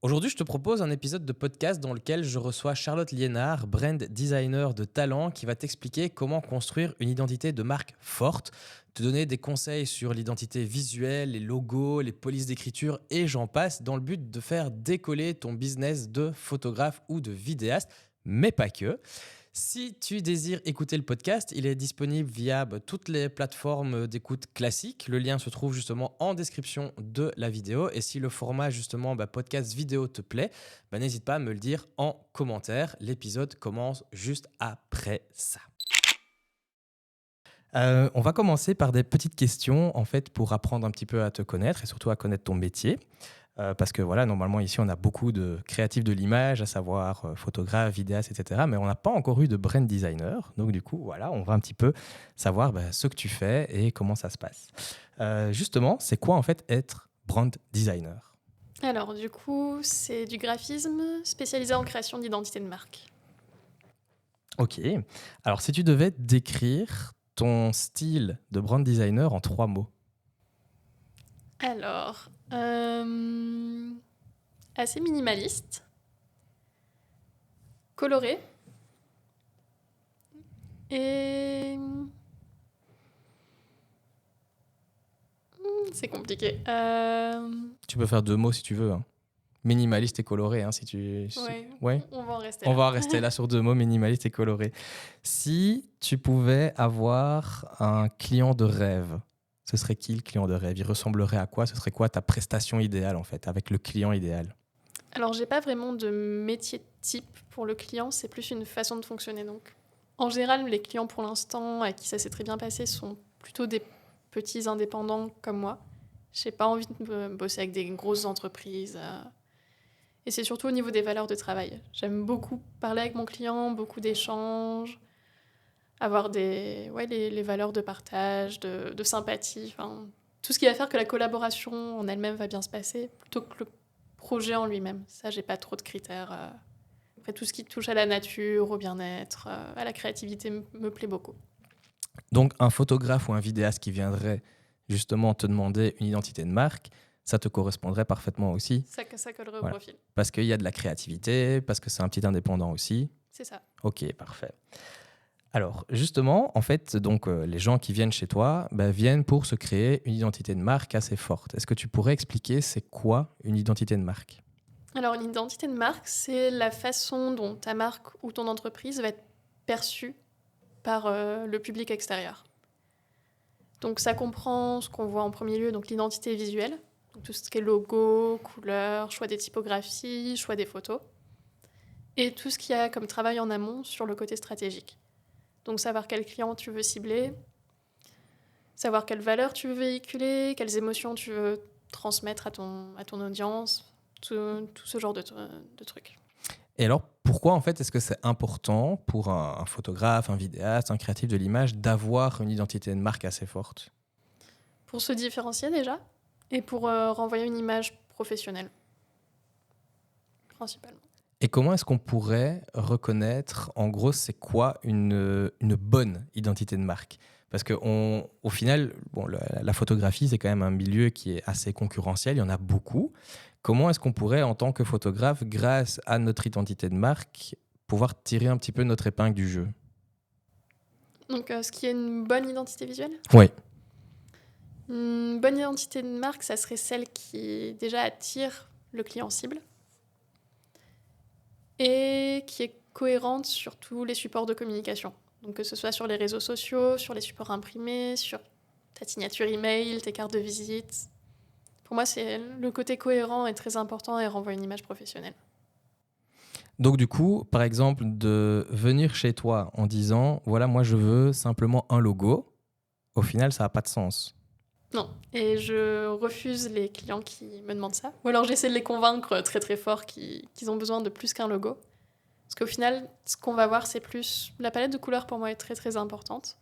Aujourd'hui, je te propose un épisode de podcast dans lequel je reçois Charlotte Liénard, brand designer de talent, qui va t'expliquer comment construire une identité de marque forte, te donner des conseils sur l'identité visuelle, les logos, les polices d'écriture et j'en passe, dans le but de faire décoller ton business de photographe ou de vidéaste, mais pas que. Si tu désires écouter le podcast, il est disponible via toutes les plateformes d'écoute classiques. Le lien se trouve justement en description de la vidéo. Et si le format justement podcast vidéo te plaît, n'hésite pas à me le dire en commentaire. L'épisode commence juste après ça. On va commencer par des petites questions en fait pour apprendre un petit peu à te connaître et surtout à connaître ton métier. Parce que voilà, normalement ici on a beaucoup de créatifs de l'image, à savoir photographes, vidéastes, etc. Mais on n'a pas encore eu de brand designer. Donc du coup, voilà, on va un petit peu savoir ce que tu fais et comment ça se passe. Justement, c'est quoi en fait être brand designer ? Alors du coup, c'est du graphisme spécialisé en création d'identité de marque. Ok. Alors si tu devais décrire ton style de brand designer en 3 mots. Alors, assez minimaliste, coloré et... c'est compliqué. Tu peux faire 2 mots si tu veux. Hein. Minimaliste et coloré, hein, si tu... Ouais, on va en rester là. On va rester là sur 2 mots, minimaliste et coloré. Si tu pouvais avoir un client de rêve, ce serait qui le client de rêve ? Il ressemblerait à quoi ? Ce serait quoi ta prestation idéale en fait, avec le client idéal ? Alors, j'ai pas vraiment de métier type pour le client, c'est plus une façon de fonctionner. Donc, en général, les clients pour l'instant à qui ça s'est très bien passé sont plutôt des petits indépendants comme moi. J'ai pas envie de bosser avec des grosses entreprises. Et c'est surtout au niveau des valeurs de travail. J'aime beaucoup parler avec mon client, beaucoup d'échanges, avoir les valeurs de partage, de sympathie, tout ce qui va faire que la collaboration en elle-même va bien se passer, plutôt que le projet en lui-même. Ça, j'ai pas trop de critères. Après, tout ce qui touche à la nature, au bien-être, à la créativité me plaît beaucoup. Donc un photographe ou un vidéaste qui viendrait justement te demander une identité de marque, ça te correspondrait parfaitement aussi. Ça collerait au Voilà. profil. Parce qu'il y a de la créativité, parce que c'est un petit indépendant aussi. C'est ça. Ok, parfait. Alors, justement, en fait, donc, les gens qui viennent chez toi viennent pour se créer une identité de marque assez forte. Est-ce que tu pourrais expliquer c'est quoi une identité de marque ? Alors, l'identité de marque, c'est la façon dont ta marque ou ton entreprise va être perçue par le public extérieur. Donc, ça comprend ce qu'on voit en premier lieu, donc l'identité visuelle, donc tout ce qui est logo, couleurs, choix des typographies, choix des photos, et tout ce qu'il y a comme travail en amont sur le côté stratégique. Donc, savoir quel client tu veux cibler, savoir quelles valeurs tu veux véhiculer, quelles émotions tu veux transmettre à ton audience, tout ce genre de trucs. Et alors, pourquoi en fait est-ce que c'est important pour un photographe, un vidéaste, un créatif de l'image d'avoir une identité de marque assez forte ? Pour se différencier déjà, et pour renvoyer une image professionnelle, principalement. Et comment est-ce qu'on pourrait reconnaître, en gros, c'est quoi une bonne identité de marque ? Parce qu'au final, la photographie, c'est quand même un milieu qui est assez concurrentiel, il y en a beaucoup. Comment est-ce qu'on pourrait, en tant que photographe, grâce à notre identité de marque, pouvoir tirer un petit peu notre épingle du jeu ? Donc, ce qui est une bonne identité visuelle ? Oui. Une bonne identité de marque, ça serait celle qui, déjà, attire le client cible et qui est cohérente sur tous les supports de communication. Donc, que ce soit sur les réseaux sociaux, sur les supports imprimés, sur ta signature email, tes cartes de visite. Pour moi, le côté cohérent est très important et renvoie une image professionnelle. Donc du coup, par exemple, de venir chez toi en disant « Voilà, moi je veux simplement un logo », au final, ça n'a pas de sens. Non, et je refuse les clients qui me demandent ça. Ou alors j'essaie de les convaincre très très fort qu'ils ont besoin de plus qu'un logo. Parce qu'au final, ce qu'on va voir, c'est plus... La palette de couleurs, pour moi, est très très importante.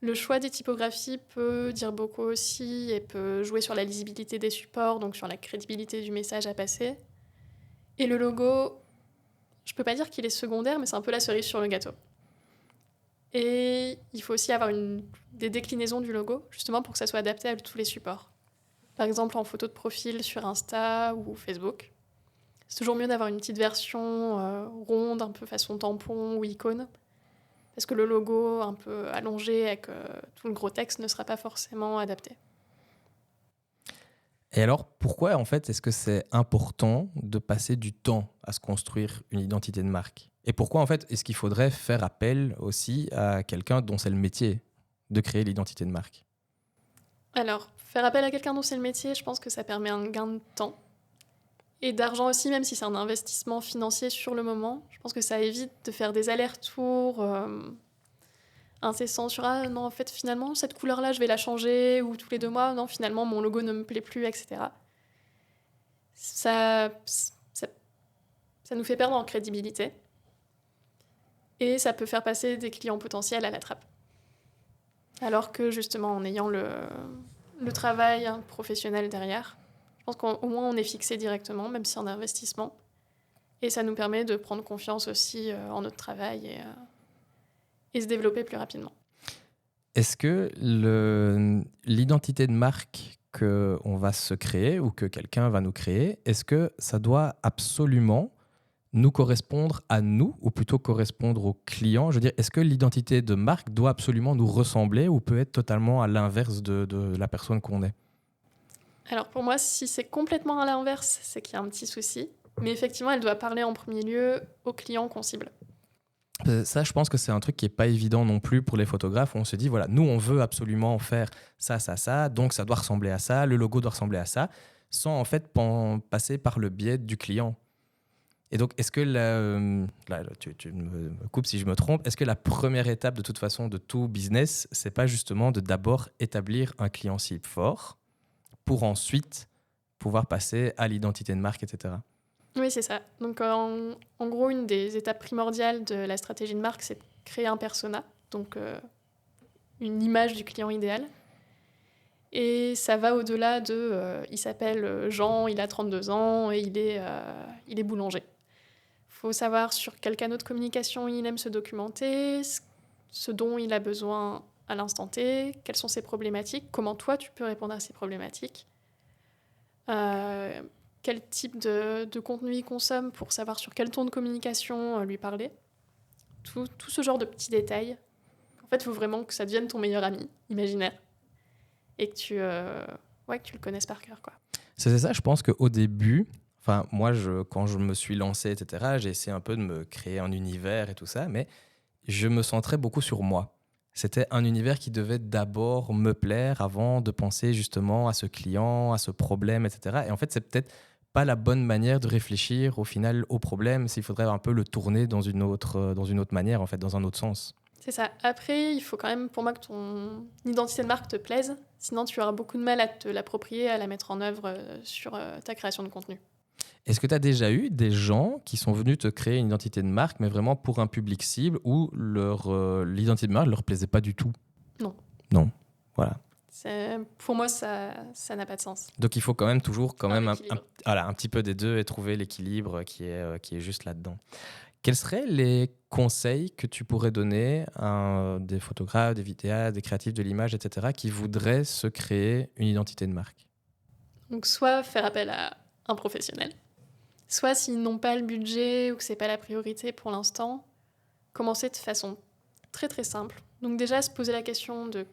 Le choix des typographies peut dire beaucoup aussi et peut jouer sur la lisibilité des supports, donc sur la crédibilité du message à passer. Et le logo, je peux pas dire qu'il est secondaire, mais c'est un peu la cerise sur le gâteau. Et il faut aussi avoir des déclinaisons du logo, justement pour que ça soit adapté à tous les supports. par exemple en photo de profil sur Insta ou Facebook. C'est toujours mieux d'avoir une petite version ronde, un peu façon tampon ou icône, parce que le logo un peu allongé avec tout le gros texte ne sera pas forcément adapté. Et alors, pourquoi en fait est-ce que c'est important de passer du temps à se construire une identité de marque? Et pourquoi en fait est-ce qu'il faudrait faire appel aussi à quelqu'un dont c'est le métier de créer l'identité de marque? Alors, faire appel à quelqu'un dont c'est le métier, je pense que ça permet un gain de temps et d'argent aussi, même si c'est un investissement financier sur le moment. Je pense que ça évite de faire des allers-retours incessants sur « Ah non, en fait, finalement, cette couleur-là, je vais la changer » ou tous les 2 mois « Non, finalement, mon logo ne me plaît plus », etc. Ça nous fait perdre en crédibilité et ça peut faire passer des clients potentiels à la trappe. Alors que justement, en ayant le travail professionnel derrière, je pense qu'au moins on est fixé directement, même si c'est un investissement. Et ça nous permet de prendre confiance aussi en notre travail et se développer plus rapidement. Est-ce que l'identité de marque qu'on va se créer ou que quelqu'un va nous créer, est-ce que ça doit absolument nous correspondre à nous ou plutôt correspondre aux clients? Je veux dire, est-ce que l'identité de marque doit absolument nous ressembler ou peut être totalement à l'inverse de la personne qu'on est? Alors pour moi, si c'est complètement à l'inverse, c'est qu'il y a un petit souci. Mais effectivement, elle doit parler en premier lieu aux clients qu'on cible. Ça, je pense que c'est un truc qui n'est pas évident non plus pour les photographes. On se dit, voilà, nous, on veut absolument faire ça, ça, ça, donc ça doit ressembler à ça, le logo doit ressembler à ça, sans en fait passer par le biais du client. Et donc, est-ce que là, tu me coupes si je me trompe, est-ce que la première étape de toute façon de tout business, c'est pas justement de d'abord établir un client cible fort pour ensuite pouvoir passer à l'identité de marque, etc. Oui, c'est ça. Donc en gros, une des étapes primordiales de la stratégie de marque, c'est de créer un persona, donc une image du client idéal. Et ça va au-delà de il s'appelle Jean, il a 32 ans et il est boulanger. Il faut savoir sur quel canal de communication il aime se documenter, ce dont il a besoin à l'instant T, quelles sont ses problématiques, comment toi tu peux répondre à ces problématiques, quel type de contenu il consomme pour savoir sur quel ton de communication lui parler. Tout ce genre de petits détails. En fait, il faut vraiment que ça devienne ton meilleur ami imaginaire et que tu le connaisses par cœur, quoi. C'est ça, je pense qu'au début, enfin, moi, quand je me suis lancé, etc., j'ai essayé un peu de me créer un univers et tout ça, mais je me centrais beaucoup sur moi. C'était un univers qui devait d'abord me plaire avant de penser justement à ce client, à ce problème, etc. Et en fait, c'est peut-être pas la bonne manière de réfléchir au final au problème, s'il faudrait un peu le tourner dans une autre manière, en fait, dans un autre sens. C'est ça. Après, il faut quand même, pour moi, que ton identité de marque te plaise. Sinon, tu auras beaucoup de mal à te l'approprier, à la mettre en œuvre sur ta création de contenu. Est-ce que tu as déjà eu des gens qui sont venus te créer une identité de marque, mais vraiment pour un public cible où l'identité de marque ne leur plaisait pas du tout? Non. Non, voilà. Pour moi, ça n'a pas de sens. Donc il faut quand même toujours Un un petit peu des deux et trouver l'équilibre qui est juste là-dedans. Quels seraient les conseils que tu pourrais donner à des photographes, des vidéastes, des créatifs de l'image, etc., qui voudraient se créer une identité de marque? Donc, soit faire appel à un professionnel, soit s'ils n'ont pas le budget ou que ce n'est pas la priorité pour l'instant, commencer de façon très très simple. Donc déjà, se poser la question de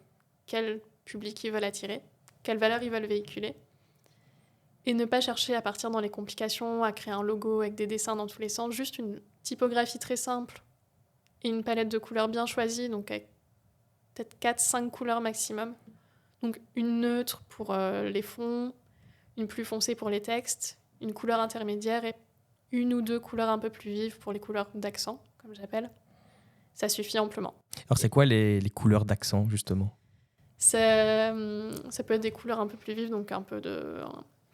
quel public ils veulent attirer, quelle valeur ils veulent véhiculer, et ne pas chercher à partir dans les complications, à créer un logo avec des dessins dans tous les sens, juste une typographie très simple et une palette de couleurs bien choisie, donc avec peut-être 4-5 couleurs maximum. Donc une neutre pour les fonds, une plus foncée pour les textes, une couleur intermédiaire et une ou deux couleurs un peu plus vives pour les couleurs d'accent, comme j'appelle. Ça suffit amplement. Alors c'est quoi les couleurs d'accent, justement? Ça peut être des couleurs un peu plus vives, donc une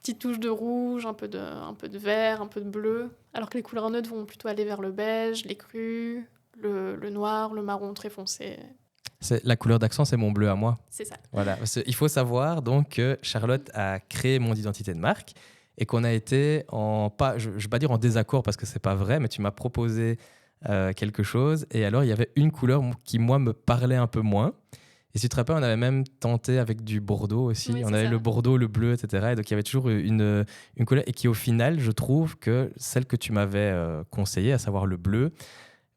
petite touche de rouge, un peu de vert, un peu de bleu, alors que les couleurs neutres vont plutôt aller vers le beige, les crus, le noir, le marron très foncé. La couleur d'accent, c'est mon bleu à moi. C'est ça. Voilà. Il faut savoir donc que Charlotte a créé mon identité de marque et qu'on a été je ne vais pas dire en désaccord parce que c'est pas vrai, mais tu m'as proposé quelque chose et alors il y avait une couleur qui moi me parlait un peu moins Et si tu te rappelles, on avait même tenté avec du Bordeaux aussi. Oui, On c'est avait ça. le Bordeaux, le bleu, etc. Et donc, il y avait toujours une couleur. Et qui, au final, je trouve que celle que tu m'avais conseillée, à savoir le bleu,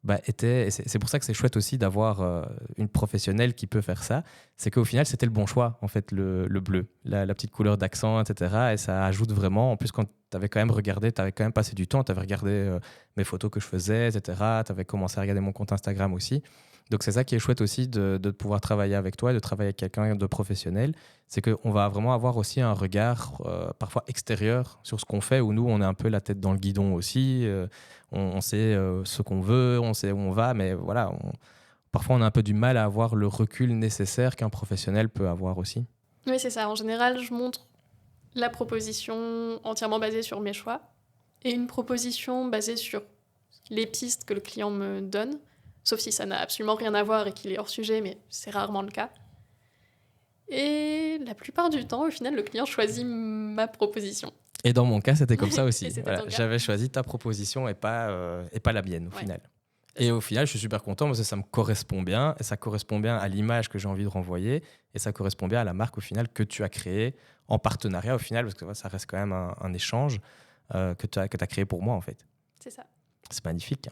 bah, était. Et c'est pour ça que c'est chouette aussi d'avoir une professionnelle qui peut faire ça. C'est qu'au final, c'était le bon choix, en fait, le bleu. La petite couleur d'accent, etc. Et ça ajoute vraiment. En plus, quand tu avais quand même regardé, tu avais quand même passé du temps, tu avais regardé mes photos que je faisais, etc. Tu avais commencé à regarder mon compte Instagram aussi. Donc c'est ça qui est chouette aussi de pouvoir travailler avec toi et de travailler avec quelqu'un de professionnel. C'est qu'on va vraiment avoir aussi un regard parfois extérieur sur ce qu'on fait, où nous, on est un peu la tête dans le guidon aussi. On sait ce qu'on veut, on sait où on va, mais voilà, parfois on a un peu du mal à avoir le recul nécessaire qu'un professionnel peut avoir aussi. Oui, c'est ça. En général, je montre la proposition entièrement basée sur mes choix et une proposition basée sur les pistes que le client me donne, sauf si ça n'a absolument rien à voir et qu'il est hors sujet, mais c'est rarement le cas. Et la plupart du temps, au final, le client choisit ma proposition. Et dans mon cas, c'était comme ça Et aussi. c'était Voilà, ton cas. j'avais choisi ta proposition et pas la mienne au Ouais. final. Et au final, je suis super content parce que ça me correspond bien et ça correspond bien à l'image que j'ai envie de renvoyer et ça correspond bien à la marque au final que tu as créée en partenariat au final parce que ça reste quand même un échange que tu as créé pour moi en fait. C'est ça. C'est magnifique.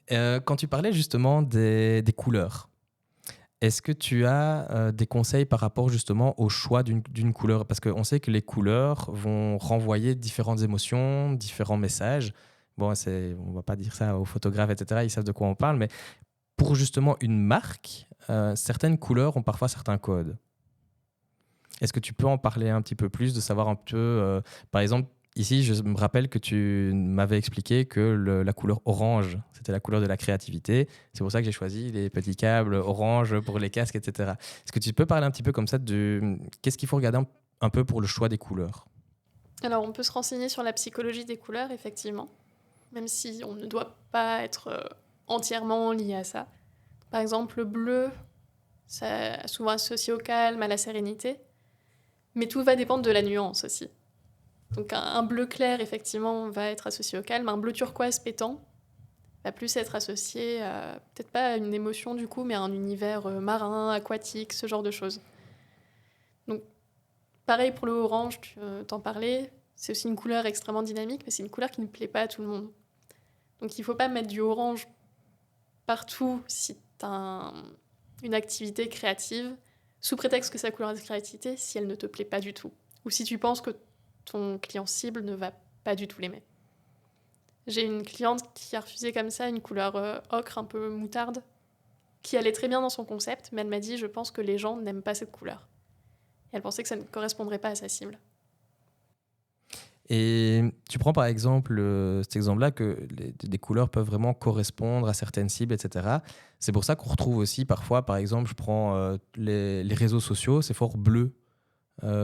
Hein. Quand tu parlais justement des couleurs, est-ce que tu as des conseils par rapport justement au choix d'une couleur? Parce qu'on sait que les couleurs vont renvoyer différentes émotions, différents messages. Bon, on ne va pas dire ça aux photographes, etc. Ils savent de quoi on parle. Mais pour justement une marque, certaines couleurs ont parfois certains codes. Est-ce que tu peux en parler un petit peu plus, de savoir un peu, par exemple, ici, je me rappelle que tu m'avais expliqué que la couleur orange, c'était la couleur de la créativité. C'est pour ça que j'ai choisi les petits câbles orange pour les casques, etc. Est-ce que tu peux parler un petit peu comme ça de qu'est-ce qu'il faut regarder un peu pour le choix des couleurs? Alors, on peut se renseigner sur la psychologie des couleurs, effectivement, même si on ne doit pas être entièrement lié à ça. Par exemple, le bleu, ça est souvent associé au calme, à la sérénité, mais tout va dépendre de la nuance aussi. Donc un bleu clair, effectivement, va être associé au calme. Un bleu turquoise pétant va plus être associé à, peut-être pas à une émotion du coup, mais à un univers marin, aquatique, ce genre de choses. Donc pareil pour le orange, tu t'en parlais, c'est aussi une couleur extrêmement dynamique, mais c'est une couleur qui ne plaît pas à tout le monde. Donc il ne faut pas mettre du orange partout si tu as une activité créative, sous prétexte que c'est la couleur de créativité, si elle ne te plaît pas du tout. Ou si tu penses que ton client cible ne va pas du tout l'aimer. J'ai une cliente qui a refusé comme ça une couleur ocre, un peu moutarde, qui allait très bien dans son concept, mais elle m'a dit « je pense que les gens n'aiment pas cette couleur ». Et elle pensait que ça ne correspondrait pas à sa cible. Et tu prends par exemple cet exemple-là que des couleurs peuvent vraiment correspondre à certaines cibles, etc. C'est pour ça qu'on retrouve aussi parfois, par exemple, je prends les réseaux sociaux, c'est fort bleu.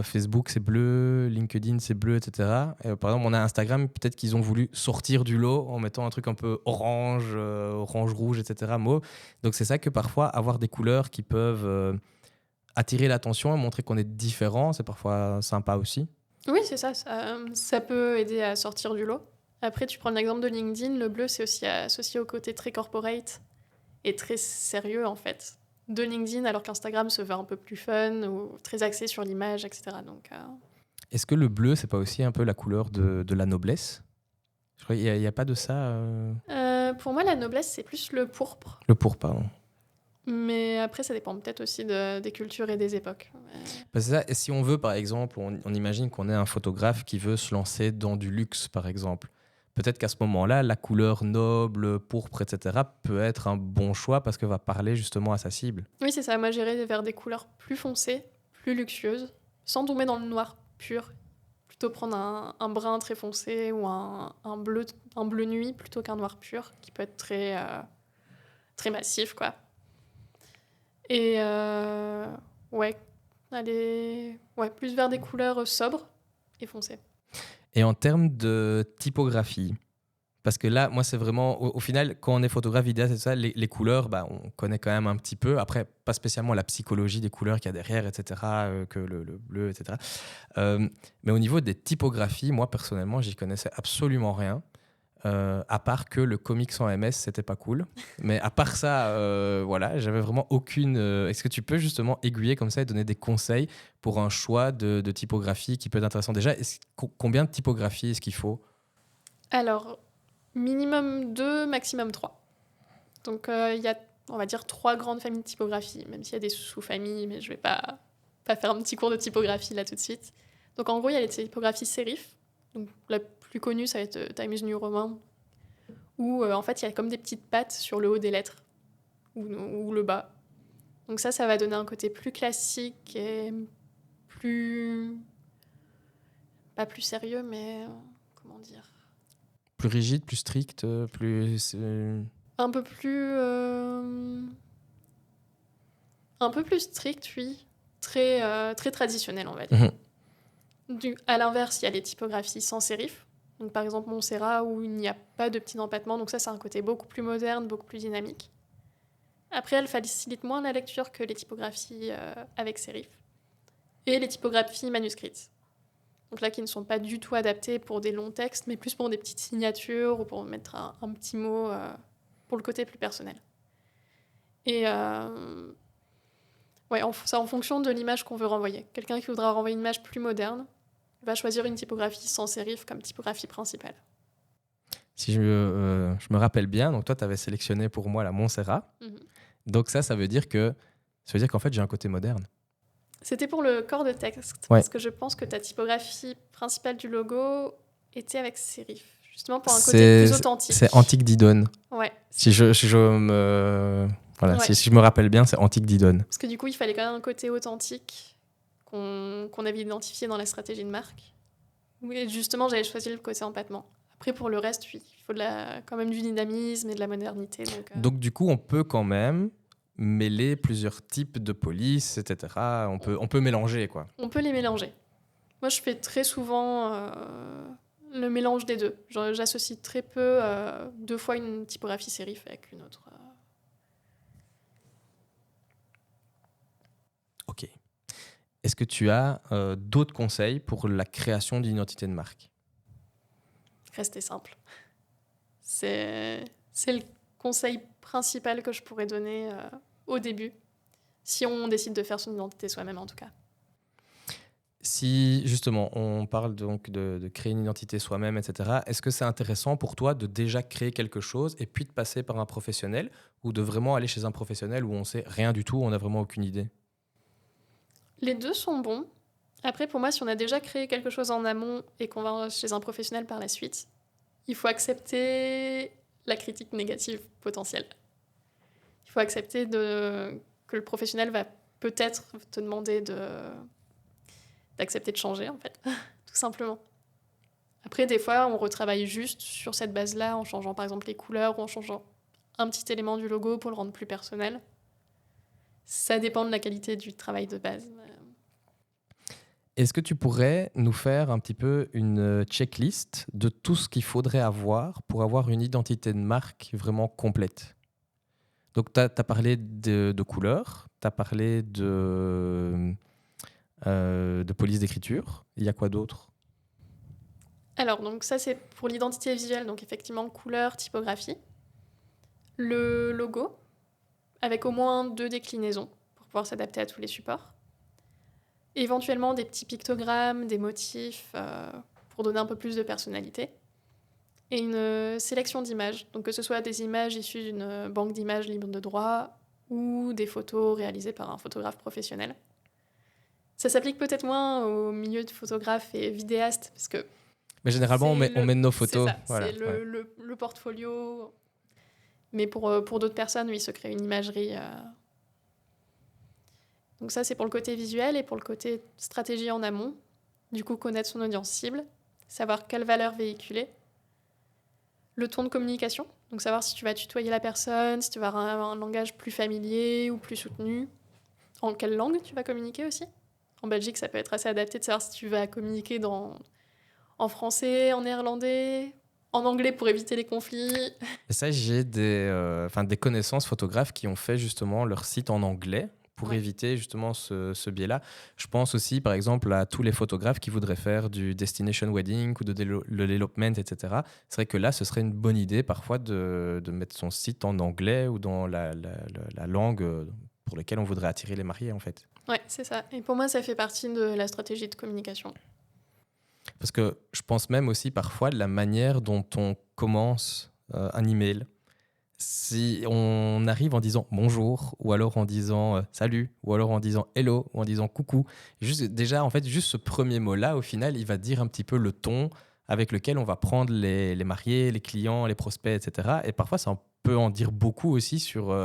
Facebook, c'est bleu, LinkedIn, c'est bleu, etc. Et, par exemple, on a Instagram, peut-être qu'ils ont voulu sortir du lot en mettant un truc un peu orange, orange-rouge, etc. Mauve. Donc c'est ça que parfois, avoir des couleurs qui peuvent attirer l'attention et montrer qu'on est différent, c'est parfois sympa aussi. Oui, c'est ça, ça peut aider à sortir du lot. Après, tu prends l'exemple de LinkedIn, le bleu, c'est aussi associé au côté très corporate et très sérieux, en fait, de LinkedIn, alors qu'Instagram se veut un peu plus fun ou très axé sur l'image, etc. Donc, Est-ce que le bleu, c'est pas aussi un peu la couleur de la noblesse? Je crois qu'il n'y a pas de ça. pour moi, la noblesse, c'est plus le pourpre. Le pourpre, pardon. Mais après, ça dépend peut-être aussi des cultures et des époques. Parce que ça, et si on veut, par exemple, on imagine qu'on est un photographe qui veut se lancer dans du luxe, par exemple. Peut-être qu'à ce moment-là, la couleur noble, pourpre, etc., peut être un bon choix parce qu'elle va parler justement à sa cible. Oui, c'est ça. Moi, j'irais vers des couleurs plus foncées, plus luxueuses, sans tomber dans le noir pur. Plutôt prendre un brun très foncé ou un bleu nuit plutôt qu'un noir pur, qui peut être très massif, quoi. Et ouais, aller plus vers des couleurs sobres et foncées. Et en termes de typographie, parce que là, moi, c'est vraiment, au final, quand on est photographe, vidéaste et tout ça, les couleurs, bah, on connaît quand même un petit peu. Après, pas spécialement la psychologie des couleurs qu'il y a derrière, etc., que le bleu, etc. Mais au niveau des typographies, moi, personnellement, j'y connaissais absolument rien. À part que le comics en MS, c'était pas cool. Mais à part ça, voilà, j'avais vraiment aucune. Est-ce que tu peux justement aiguiller comme ça et donner des conseils pour un choix de typographie qui peut être intéressant? Déjà, combien de typographies est-ce qu'il faut? Alors, minimum 2, maximum 3. Donc, il y a, on va dire, 3 grandes familles de typographie, même s'il y a des sous-familles, mais je vais pas faire un petit cours de typographie là tout de suite. Donc, en gros, il y a les typographies sérif. Donc, la plus connue, ça va être Times New Roman, où en fait, il y a comme des petites pattes sur le haut des lettres, ou le bas. Donc ça va donner un côté plus classique et plus... pas plus sérieux, mais... comment dire? Plus rigide, plus strict, plus... Un peu plus... un peu plus strict, oui. Très traditionnel, on va dire. À l'inverse, il y a les typographies sans sérif. Donc, par exemple, Montserrat, où il n'y a pas de petits empattements. Donc ça, c'est un côté beaucoup plus moderne, beaucoup plus dynamique. Après, elles facilitent moins la lecture que les typographies avec sérif. Et les typographies manuscrites. Donc là, qui ne sont pas du tout adaptées pour des longs textes, mais plus pour des petites signatures ou pour mettre un petit mot pour le côté plus personnel. Et ouais, c'est en fonction de l'image qu'on veut renvoyer. Quelqu'un qui voudra renvoyer une image plus moderne va choisir une typographie sans sérif comme typographie principale. Si je me rappelle bien, donc toi, tu avais sélectionné pour moi la Montserrat. Donc ça veut dire qu'en fait, j'ai un côté moderne. C'était pour le corps de texte, parce que je pense que ta typographie principale du logo était avec sérif, justement pour un côté plus authentique. C'est Antique Didone. Ouais. Si je me rappelle bien, c'est Antique Didone. Parce que du coup, il fallait quand même un côté authentique qu'on avait identifié dans la stratégie de marque. Oui, justement, j'avais choisi le côté empattement. Après, pour le reste, oui, il faut quand même du dynamisme et de la modernité. Donc du coup, on peut quand même mêler plusieurs types de police, etc. On peut mélanger, quoi. On peut les mélanger. Moi, je fais très souvent le mélange des deux. J'associe très peu 2 fois une typographie sérif avec une autre. Ok. Est-ce que tu as d'autres conseils pour la création d'une identité de marque? Restez simple. C'est le conseil principal que je pourrais donner au début, si on décide de faire son identité soi-même en tout cas. Si justement on parle donc de créer une identité soi-même, etc., est-ce que c'est intéressant pour toi de déjà créer quelque chose et puis de passer par un professionnel, ou de vraiment aller chez un professionnel où on sait rien du tout, on n'a vraiment aucune idée? Les deux sont bons. Après, pour moi, si on a déjà créé quelque chose en amont et qu'on va chez un professionnel par la suite, il faut accepter la critique négative potentielle. Il faut accepter que le professionnel va peut-être te demander d'accepter de changer, en fait, tout simplement. Après, des fois, on retravaille juste sur cette base-là en changeant, par exemple, les couleurs ou en changeant un petit élément du logo pour le rendre plus personnel. Ça dépend de la qualité du travail de base. Est-ce que tu pourrais nous faire un petit peu une checklist de tout ce qu'il faudrait avoir pour avoir une identité de marque vraiment complète? Donc, tu as parlé de couleurs, tu as parlé de police d'écriture. Il y a quoi d'autre? Alors, donc ça, c'est pour l'identité visuelle. Donc, effectivement, couleur, typographie. Le logo, avec au moins 2 déclinaisons pour pouvoir s'adapter à tous les supports. Éventuellement, des petits pictogrammes, des motifs pour donner un peu plus de personnalité. Et une sélection d'images. Donc, que ce soit des images issues d'une banque d'images libre de droit ou des photos réalisées par un photographe professionnel. Ça s'applique peut-être moins au milieu de photographes et vidéastes, parce que... Mais généralement, on met nos photos. C'est ça, voilà, c'est le portfolio. Mais pour d'autres personnes, oui, se crée une imagerie. Donc ça, c'est pour le côté visuel. Et pour le côté stratégie en amont, du coup, connaître son audience cible, savoir quelle valeur véhiculer. Le ton de communication, donc savoir si tu vas tutoyer la personne, si tu vas avoir un langage plus familier ou plus soutenu. En quelle langue tu vas communiquer aussi. En Belgique, ça peut être assez adapté de savoir si tu vas communiquer en français, en néerlandais, en anglais pour éviter les conflits. Et ça, j'ai des connaissances photographes qui ont fait justement leur site en anglais pour Ouais. éviter justement ce biais-là. Je pense aussi, par exemple, à tous les photographes qui voudraient faire du destination wedding ou de l'elopement, etc. C'est vrai que là, ce serait une bonne idée parfois de mettre son site en anglais ou dans la langue pour laquelle on voudrait attirer les mariés, en fait. Ouais, c'est ça. Et pour moi, ça fait partie de la stratégie de communication. Parce que je pense même aussi parfois de la manière dont on commence un email. Si on arrive en disant bonjour, ou alors en disant salut, ou alors en disant hello, ou en disant coucou, déjà, en fait, juste ce premier mot-là, au final, il va dire un petit peu le ton avec lequel on va prendre les mariés, les clients, les prospects, etc. Et parfois, ça peut en dire beaucoup aussi sur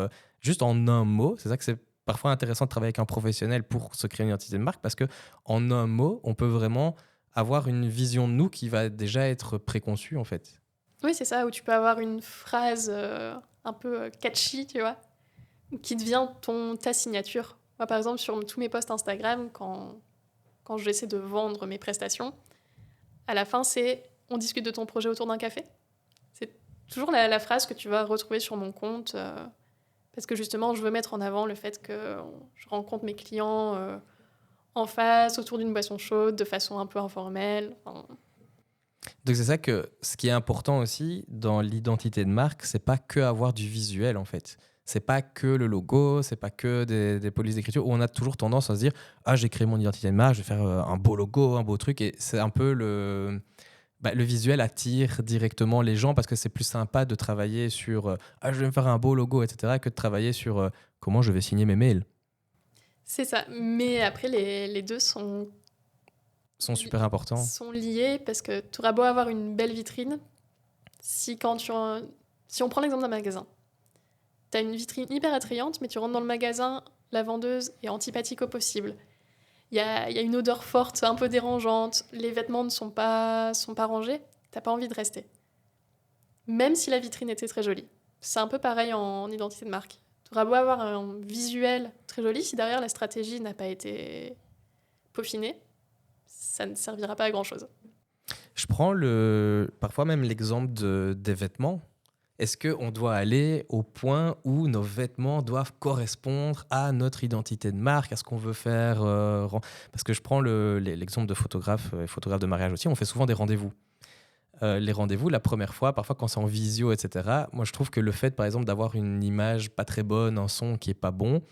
juste en un mot. C'est ça que c'est parfois intéressant de travailler avec un professionnel pour se créer une identité de marque, parce que en un mot, on peut vraiment avoir une vision de nous qui va déjà être préconçue, en fait. Oui, c'est ça, où tu peux avoir une phrase un peu catchy, tu vois, qui devient ta signature. Moi, par exemple, sur tous mes posts Instagram, quand j'essaie de vendre mes prestations, à la fin, c'est on discute de ton projet autour d'un café. C'est toujours la phrase que tu vas retrouver sur mon compte, parce que justement, je veux mettre en avant le fait que je rencontre mes clients en face, autour d'une boisson chaude, de façon un peu informelle. Enfin, Donc c'est ça que ce qui est important aussi dans l'identité de marque, c'est pas que avoir du visuel en fait. C'est pas que le logo, c'est pas que des polices d'écriture où on a toujours tendance à se dire ah j'ai créé mon identité de marque, je vais faire un beau logo, un beau truc et c'est un peu le visuel attire directement les gens parce que c'est plus sympa de travailler sur ah je vais me faire un beau logo etc que de travailler sur comment je vais signer mes mails. c'est ça. Mais après, les deux Sont super importants. sont liés parce que tu auras beau avoir une belle vitrine, si on prend l'exemple d'un magasin, tu as une vitrine hyper attrayante, mais tu rentres dans le magasin, la vendeuse est antipathique au possible. Il y a une odeur forte, un peu dérangeante, les vêtements ne sont pas rangés, t'as pas envie de rester. Même si la vitrine était très jolie. C'est un peu pareil en identité de marque. Tu auras beau avoir un visuel très joli, si derrière la stratégie n'a pas été peaufinée, ça ne servira pas à grand chose. Je prends parfois même l'exemple des vêtements. Est-ce qu'on doit aller au point où nos vêtements doivent correspondre à notre identité de marque, à ce qu'on veut faire Parce que je prends l'exemple de photographe et photographe de mariage aussi, on fait souvent des rendez-vous. Les rendez-vous, la première fois, parfois quand c'est en visio, etc., moi je trouve que le fait, par exemple, d'avoir une image pas très bonne, un son qui est pas bon,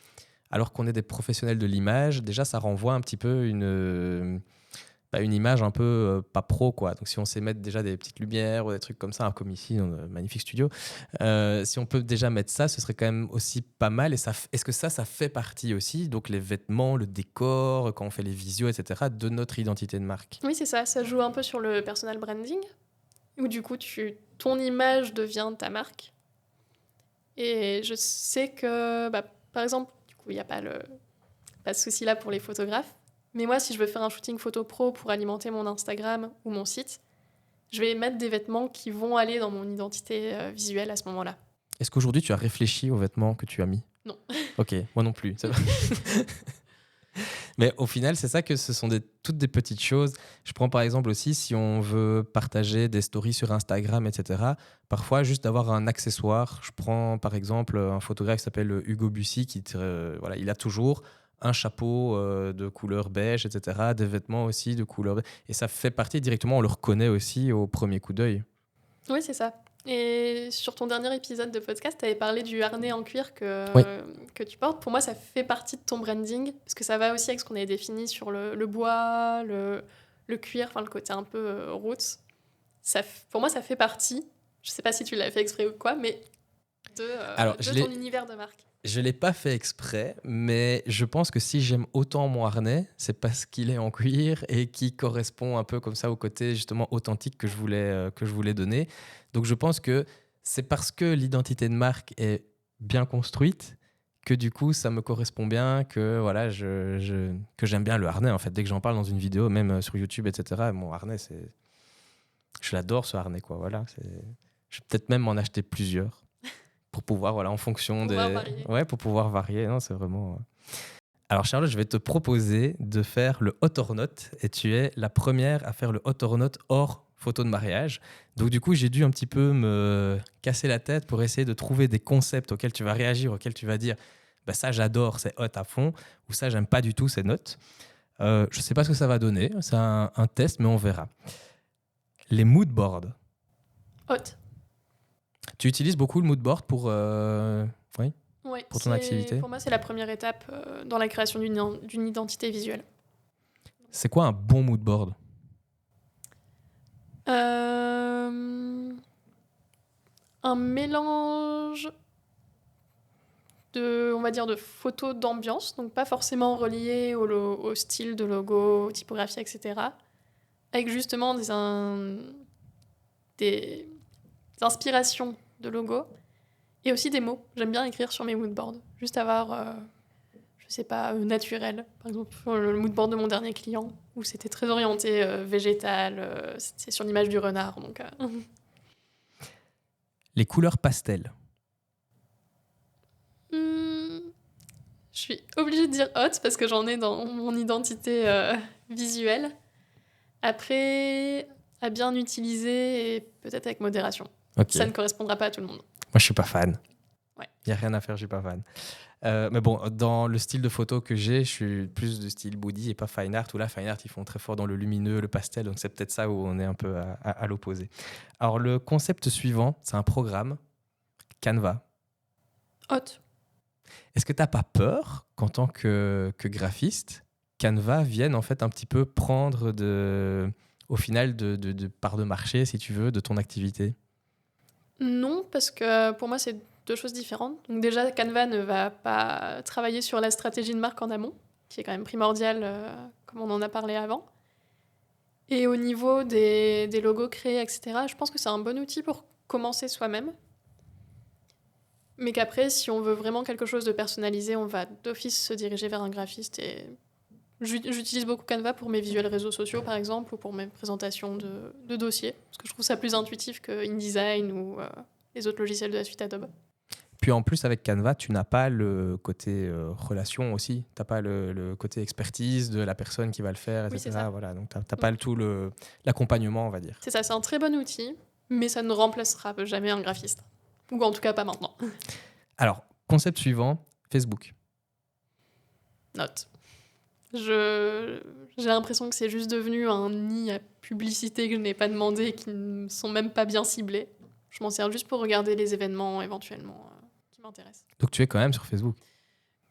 alors qu'on est des professionnels de l'image, déjà ça renvoie un petit peu une image un peu pas pro quoi. Donc si on sait mettre déjà des petites lumières ou des trucs comme ça, comme ici dans un magnifique studio, si on peut déjà mettre ça, ce serait quand même aussi pas mal. Et est-ce que ça fait partie aussi, donc les vêtements, le décor, quand on fait les visios, etc., de notre identité de marque? Oui, c'est ça, ça joue un peu sur le personal branding, où du coup, ton image devient ta marque. Et je sais que, par exemple, du coup, il n'y a pas de souci là pour les photographes. Mais moi, si je veux faire un shooting photo pro pour alimenter mon Instagram ou mon site, je vais mettre des vêtements qui vont aller dans mon identité visuelle à ce moment-là. Est-ce qu'aujourd'hui tu as réfléchi aux vêtements que tu as mis? Non. Ok, moi non plus. Mais au final, c'est ça que ce sont toutes des petites choses. Je prends par exemple aussi, si on veut partager des stories sur Instagram, etc., parfois juste d'avoir un accessoire. Je prends par exemple un photographe qui s'appelle Hugo Bussy, voilà, il a toujours un chapeau de couleur beige, etc., des vêtements aussi de couleur beige. Et ça fait partie directement, on le reconnaît aussi au premier coup d'œil. Oui, c'est ça. Et sur ton dernier épisode de podcast, tu avais parlé du harnais en cuir Oui. que tu portes. Pour moi, ça fait partie de ton branding, parce que ça va aussi avec ce qu'on avait défini sur le bois, le cuir, enfin le côté un peu roots. Pour moi, ça fait partie, je sais pas si tu l'as fait exprès ou quoi, mais de ton univers de marque. Je ne l'ai pas fait exprès, mais je pense que si j'aime autant mon harnais, c'est parce qu'il est en cuir et qui correspond un peu comme ça au côté justement authentique que je voulais donner. Donc je pense que c'est parce que l'identité de marque est bien construite que du coup ça me correspond bien, que voilà, que j'aime bien le harnais en fait. Dès que j'en parle dans une vidéo, même sur YouTube, etc., mon harnais, je l'adore ce harnais quoi. Voilà, je vais peut-être même m'en acheter plusieurs. Pour pouvoir, voilà, en fonction varier. Ouais, pour pouvoir varier. Non, c'est vraiment... Alors, Charlotte, je vais te proposer de faire le hot or not. Et tu es la première à faire le hot or not hors photo de mariage. Donc, du coup, j'ai dû un petit peu me casser la tête pour essayer de trouver des concepts auxquels tu vas réagir, auxquels tu vas dire bah, ça j'adore, c'est hot à fond, ou ça j'aime pas du tout, c'est not. Je ne sais pas ce que ça va donner, c'est un test, mais on verra. Les mood boards. Hot. Tu utilises beaucoup le mood board pour, oui, Ouais, pour ton activité? pour moi, c'est la première étape dans la création d'une identité visuelle. C'est quoi un bon mood board? Un mélange on va dire, de photos d'ambiance, donc pas forcément reliées au style de logo, typographie, etc. Avec justement des inspirations de logo et aussi des mots. J'aime bien écrire sur mes moodboards, juste avoir, je sais pas, naturel. Par exemple, le moodboard de mon dernier client, où c'était très orienté végétal, c'est sur l'image du renard. Donc, Les couleurs pastel. Je suis obligée de dire hot parce que j'en ai dans mon identité visuelle. Après, à bien utiliser et peut-être avec modération. Ok. Ça ne correspondra pas à tout le monde. Moi, je suis pas fan. Ouais. Il n'y a rien à faire, je suis pas fan. Mais bon, dans le style de photo que j'ai, je suis plus de style body et pas fine art, où là, fine art, ils font très fort dans le lumineux, le pastel, donc c'est peut-être ça où on est un peu à l'opposé. Alors, le concept suivant, c'est un programme, Canva. Hot. Est-ce que tu n'as pas peur qu'en tant que graphiste, Canva vienne en fait un petit peu prendre au final de part de marché, si tu veux, de ton activité? Non, parce que pour moi, c'est deux choses différentes. Donc déjà, Canva ne va pas travailler sur la stratégie de marque en amont, qui est quand même primordiale, comme on en a parlé avant. Et au niveau des logos créés, etc., je pense que c'est un bon outil pour commencer soi-même. Mais qu'après, si on veut vraiment quelque chose de personnalisé, on va d'office se diriger vers un graphiste. Et j'utilise beaucoup Canva pour mes visuels réseaux sociaux, par exemple, ou pour mes présentations de dossiers, parce que je trouve ça plus intuitif que InDesign ou les autres logiciels de la suite Adobe. Puis en plus, avec Canva, tu n'as pas le côté relation aussi. Tu n'as pas le côté expertise de la personne qui va le faire, etc. Oui, c'est ça. Voilà, donc tu n'as pas tout l'accompagnement, on va dire. C'est ça, c'est un très bon outil, mais ça ne remplacera jamais un graphiste. Ou en tout cas pas maintenant. Alors, concept suivant, Facebook. Note. J'ai l'impression que c'est juste devenu un nid à publicité que je n'ai pas demandé et qui ne sont même pas bien ciblés. Je m'en sers juste pour regarder les événements éventuellement qui m'intéressent. Donc tu es quand même sur Facebook.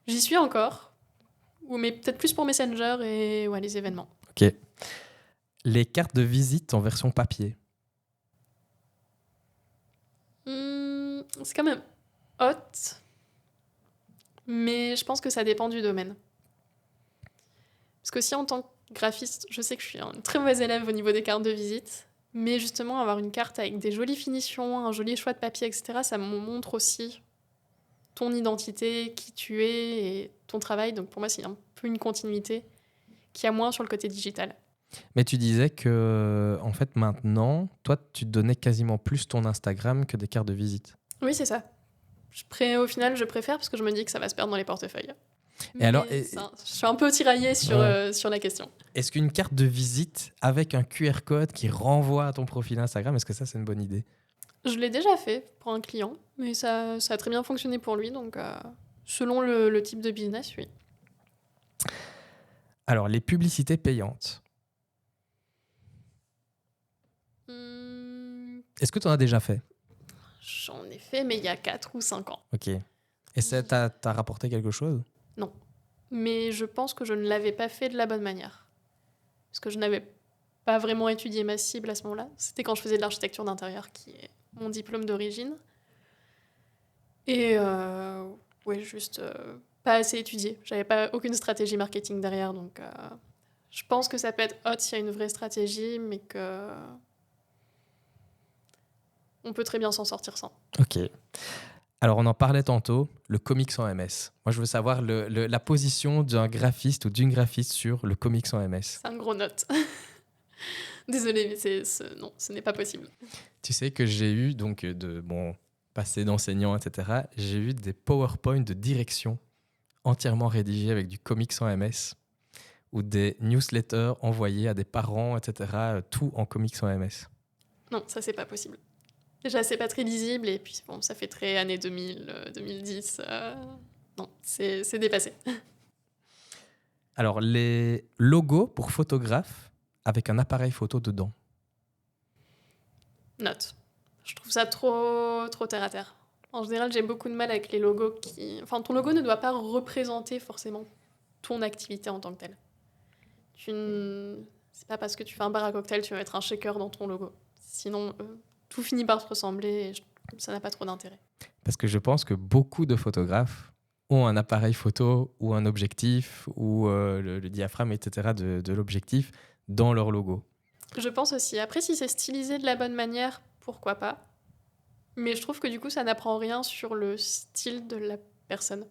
J'y suis encore, mais peut-être plus pour Messenger et ouais, les événements. Ok. Les cartes de visite en version papier. C'est quand même hot, mais je pense que ça dépend du domaine. Parce que si en tant que graphiste, je sais que je suis un très mauvais élève au niveau des cartes de visite, mais justement avoir une carte avec des jolies finitions, un joli choix de papier, etc., ça me montre aussi ton identité, qui tu es et ton travail. Donc pour moi, c'est un peu une continuité qu'il y a moins sur le côté digital. Mais tu disais que, en fait, maintenant, toi, tu te donnais quasiment plus ton Instagram que des cartes de visite. Oui, c'est ça. Au final, je préfère parce que je me dis que ça va se perdre dans les portefeuilles. Et alors, je suis un peu tiraillée sur la question. Est-ce qu'une carte de visite avec un QR code qui renvoie à ton profil Instagram, est-ce que ça, c'est une bonne idée? Je l'ai déjà fait pour un client, mais ça a très bien fonctionné pour lui. Donc, selon le type de business, oui. Alors, les publicités payantes. Est-ce que tu en as déjà fait? J'en ai fait, mais il y a 4 ou 5 ans. Ok. Et ça t'a rapporté quelque chose? Non. Mais je pense que je ne l'avais pas fait de la bonne manière. Parce que je n'avais pas vraiment étudié ma cible à ce moment-là. C'était quand je faisais de l'architecture d'intérieur, qui est mon diplôme d'origine. Et juste pas assez étudié. J'avais pas aucune stratégie marketing derrière, donc je pense que ça peut être hot s'il y a une vraie stratégie, mais que on peut très bien s'en sortir sans. Ok. Alors, on en parlait tantôt, le comics en MS. Moi, je veux savoir la position d'un graphiste ou d'une graphiste sur le comics en MS. C'est un gros note. Désolée, mais non, ce n'est pas possible. Tu sais que j'ai eu, donc, de mon passé d'enseignant, etc., j'ai eu des PowerPoint de direction entièrement rédigés avec du comics en MS ou des newsletters envoyés à des parents, etc., tout en comics en MS. Non, ça, c'est pas possible. Déjà, c'est pas très lisible, et puis bon, ça fait très années 2000, 2010. non, c'est dépassé. Alors, les logos pour photographes avec un appareil photo dedans. Note. Je trouve ça trop terre à terre. En général, j'ai beaucoup de mal avec les logos qui... Enfin, ton logo ne doit pas représenter forcément ton activité en tant que telle. C'est pas parce que tu fais un bar à cocktail, tu vas mettre un shaker dans ton logo. Sinon, tout finit par se ressembler et ça n'a pas trop d'intérêt. Parce que je pense que beaucoup de photographes ont un appareil photo ou un objectif ou le diaphragme, etc. de l'objectif dans leur logo. Je pense aussi. Après, si c'est stylisé de la bonne manière, pourquoi pas. Mais je trouve que du coup, ça n'apprend rien sur le style de la personne.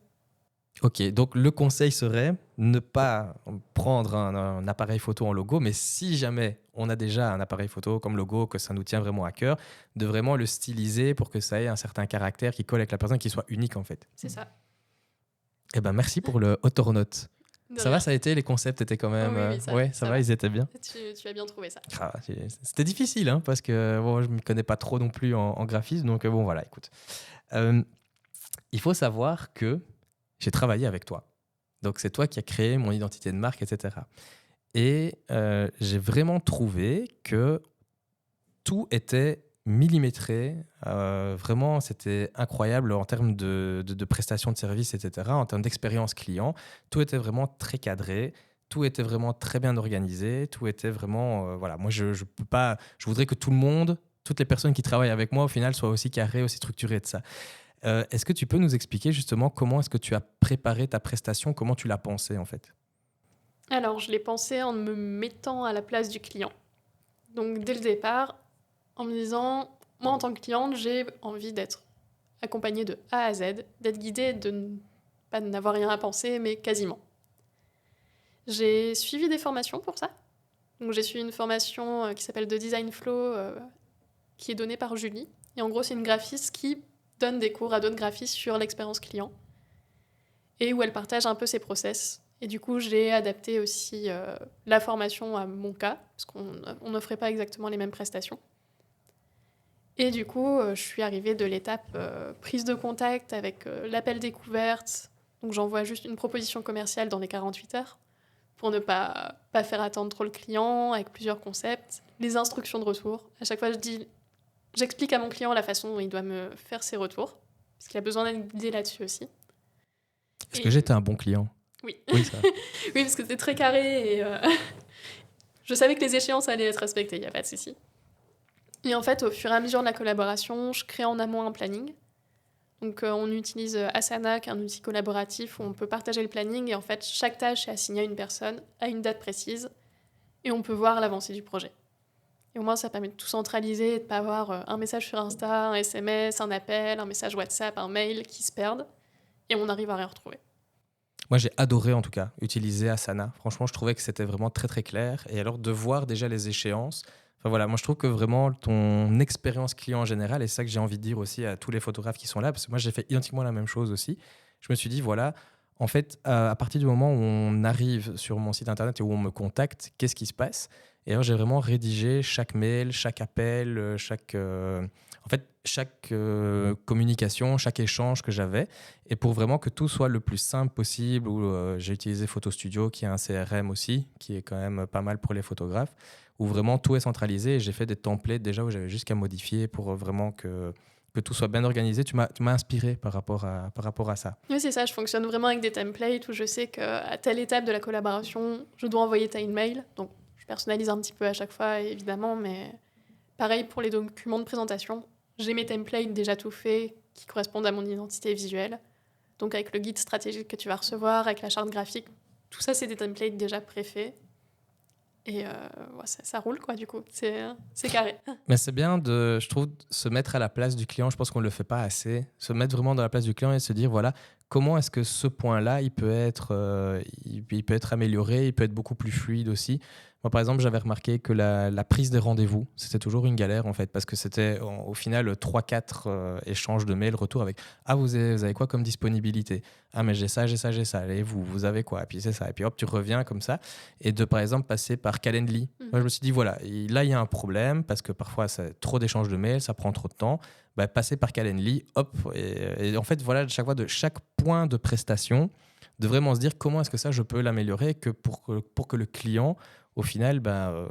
Ok, donc le conseil serait ne pas prendre un appareil photo en logo, mais si jamais on a déjà un appareil photo comme logo, que ça nous tient vraiment à cœur, de vraiment le styliser pour que ça ait un certain caractère qui colle avec la personne, qui soit unique en fait. C'est ça. Eh ben merci pour le Autornote. De Ça rien. va, ça a été, les concepts étaient quand même... Oui, ça va, ils étaient bien. Tu as bien trouvé ça. Ah, c'était difficile, hein, parce que bon, je ne me connais pas trop non plus en graphisme, donc bon, voilà, écoute. Il faut savoir que j'ai travaillé avec toi. Donc, c'est toi qui as créé mon identité de marque, etc. Et j'ai vraiment trouvé que tout était millimétré. Vraiment, c'était incroyable en termes de prestations de services, etc. En termes d'expérience client, tout était vraiment très cadré. Tout était vraiment très bien organisé. Tout était vraiment... voilà, moi, je peux pas... Je voudrais que tout le monde, toutes les personnes qui travaillent avec moi, au final, soient aussi carrées, aussi structurées de ça. Est-ce que tu peux nous expliquer justement comment est-ce que tu as préparé ta prestation, comment tu l'as pensée en fait? Alors, je l'ai pensé en me mettant à la place du client. Donc, dès le départ, en me disant, moi, en tant que cliente, j'ai envie d'être accompagnée de A à Z, d'être guidée, pas de n'avoir rien à penser, mais quasiment. J'ai suivi des formations pour ça. Donc, j'ai suivi une formation qui s'appelle The Design Flow, qui est donnée par Julie. Et en gros, c'est une graphiste qui donne des cours à d'autres graphistes sur l'expérience client et où elle partage un peu ses process. Et du coup, j'ai adapté aussi la formation à mon cas, parce qu'on n'offrait pas exactement les mêmes prestations. Et du coup, je suis arrivée de l'étape prise de contact avec l'appel découverte. Donc, j'envoie juste une proposition commerciale dans les 48 heures pour ne pas faire attendre trop le client, avec plusieurs concepts. Les instructions de retour. À chaque fois, j'explique à mon client la façon dont il doit me faire ses retours, parce qu'il a besoin d'être guidé là-dessus aussi. Est-ce que j'étais un bon client? Oui. Oui, ça. Oui, parce que c'était très carré et je savais que les échéances allaient être respectées, il n'y a pas de souci. Et en fait, au fur et à mesure de la collaboration, je crée en amont un planning. Donc, on utilise Asana, qui est un outil collaboratif où on peut partager le planning. Et en fait, chaque tâche est assignée à une personne, à une date précise. Et on peut voir l'avancée du projet. Et au moins, ça permet de tout centraliser et de ne pas avoir un message sur Insta, un SMS, un appel, un message WhatsApp, un mail qui se perdent. Et on arrive à rien retrouver. Moi, j'ai adoré en tout cas utiliser Asana. Franchement, je trouvais que c'était vraiment très très clair. Et alors de voir déjà les échéances. Enfin voilà, moi je trouve que vraiment ton expérience client en général, et c'est ça que j'ai envie de dire aussi à tous les photographes qui sont là, parce que moi j'ai fait identiquement la même chose aussi. Je me suis dit voilà, en fait, à partir du moment où on arrive sur mon site internet et où on me contacte, qu'est-ce qui se passe? Et alors j'ai vraiment rédigé chaque mail, chaque appel, chaque communication, chaque échange que j'avais, et pour vraiment que tout soit le plus simple possible, où j'ai utilisé Photo Studio, qui est un CRM aussi, qui est quand même pas mal pour les photographes, où vraiment tout est centralisé, et j'ai fait des templates déjà où j'avais juste qu'à modifier pour vraiment que tout soit bien organisé. Tu m'as inspiré par rapport à ça. Oui, c'est ça, je fonctionne vraiment avec des templates où je sais qu'à telle étape de la collaboration, je dois envoyer tel mail. Donc, je personnalise un petit peu à chaque fois, évidemment, mais pareil pour les documents de présentation. J'ai mes templates déjà tout faits qui correspondent à mon identité visuelle. Donc, avec le guide stratégique que tu vas recevoir, avec la charte graphique, tout ça, c'est des templates déjà préfaits. Et ça roule, quoi, du coup. C'est carré. Mais c'est bien je trouve, se mettre à la place du client. Je pense qu'on ne le fait pas assez. Se mettre vraiment dans la place du client et se dire, voilà, comment est-ce que ce point-là, il peut être amélioré, il peut être beaucoup plus fluide aussi. Moi, par exemple, j'avais remarqué que la prise des rendez-vous, c'était toujours une galère, en fait, parce que c'était au final 3-4 échanges de mails, retour avec «Ah, vous avez quoi comme disponibilité? Ah, mais j'ai ça, j'ai ça, j'ai ça. Et vous avez quoi?» Et puis c'est ça. Et puis hop, tu reviens comme ça. Et de, par exemple, passer par Calendly. Moi, je me suis dit, voilà, là, il y a un problème, parce que parfois, c'est trop d'échanges de mails, ça prend trop de temps. Bah, passer par Calendly, hop. Et en fait, voilà, chaque fois, de chaque point de prestation, de vraiment se dire comment est-ce que ça, je peux l'améliorer pour que le client au final,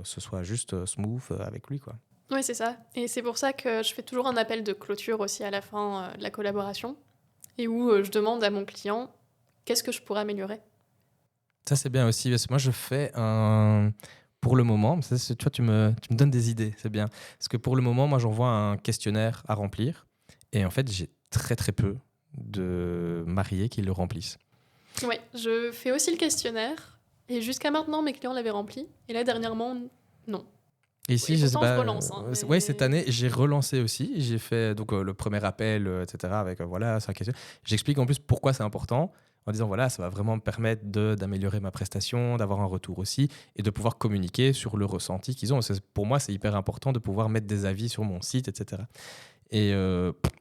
ce soit juste smooth avec lui, quoi. Oui, c'est ça. Et c'est pour ça que je fais toujours un appel de clôture aussi à la fin de la collaboration et où je demande à mon client qu'est-ce que je pourrais améliorer. Ça, c'est bien aussi, parce que moi, je fais un... Pour le moment, tu vois, tu me donnes des idées, c'est bien. Parce que pour le moment, moi, j'envoie un questionnaire à remplir. Et en fait, j'ai très, très peu de mariés qui le remplissent. Oui, je fais aussi le questionnaire. Et jusqu'à maintenant, mes clients l'avaient rempli. Et là, dernièrement, non. Et ici, Et je sais pourtant, je pas. relance. Ouais, cette année, j'ai relancé aussi. J'ai fait donc le premier appel, etc. Avec voilà, 5 questions. J'explique en plus pourquoi c'est important, en disant voilà, ça va vraiment me permettre d'améliorer ma prestation, d'avoir un retour aussi, et de pouvoir communiquer sur le ressenti qu'ils ont. Pour moi, c'est hyper important de pouvoir mettre des avis sur mon site, etc. Et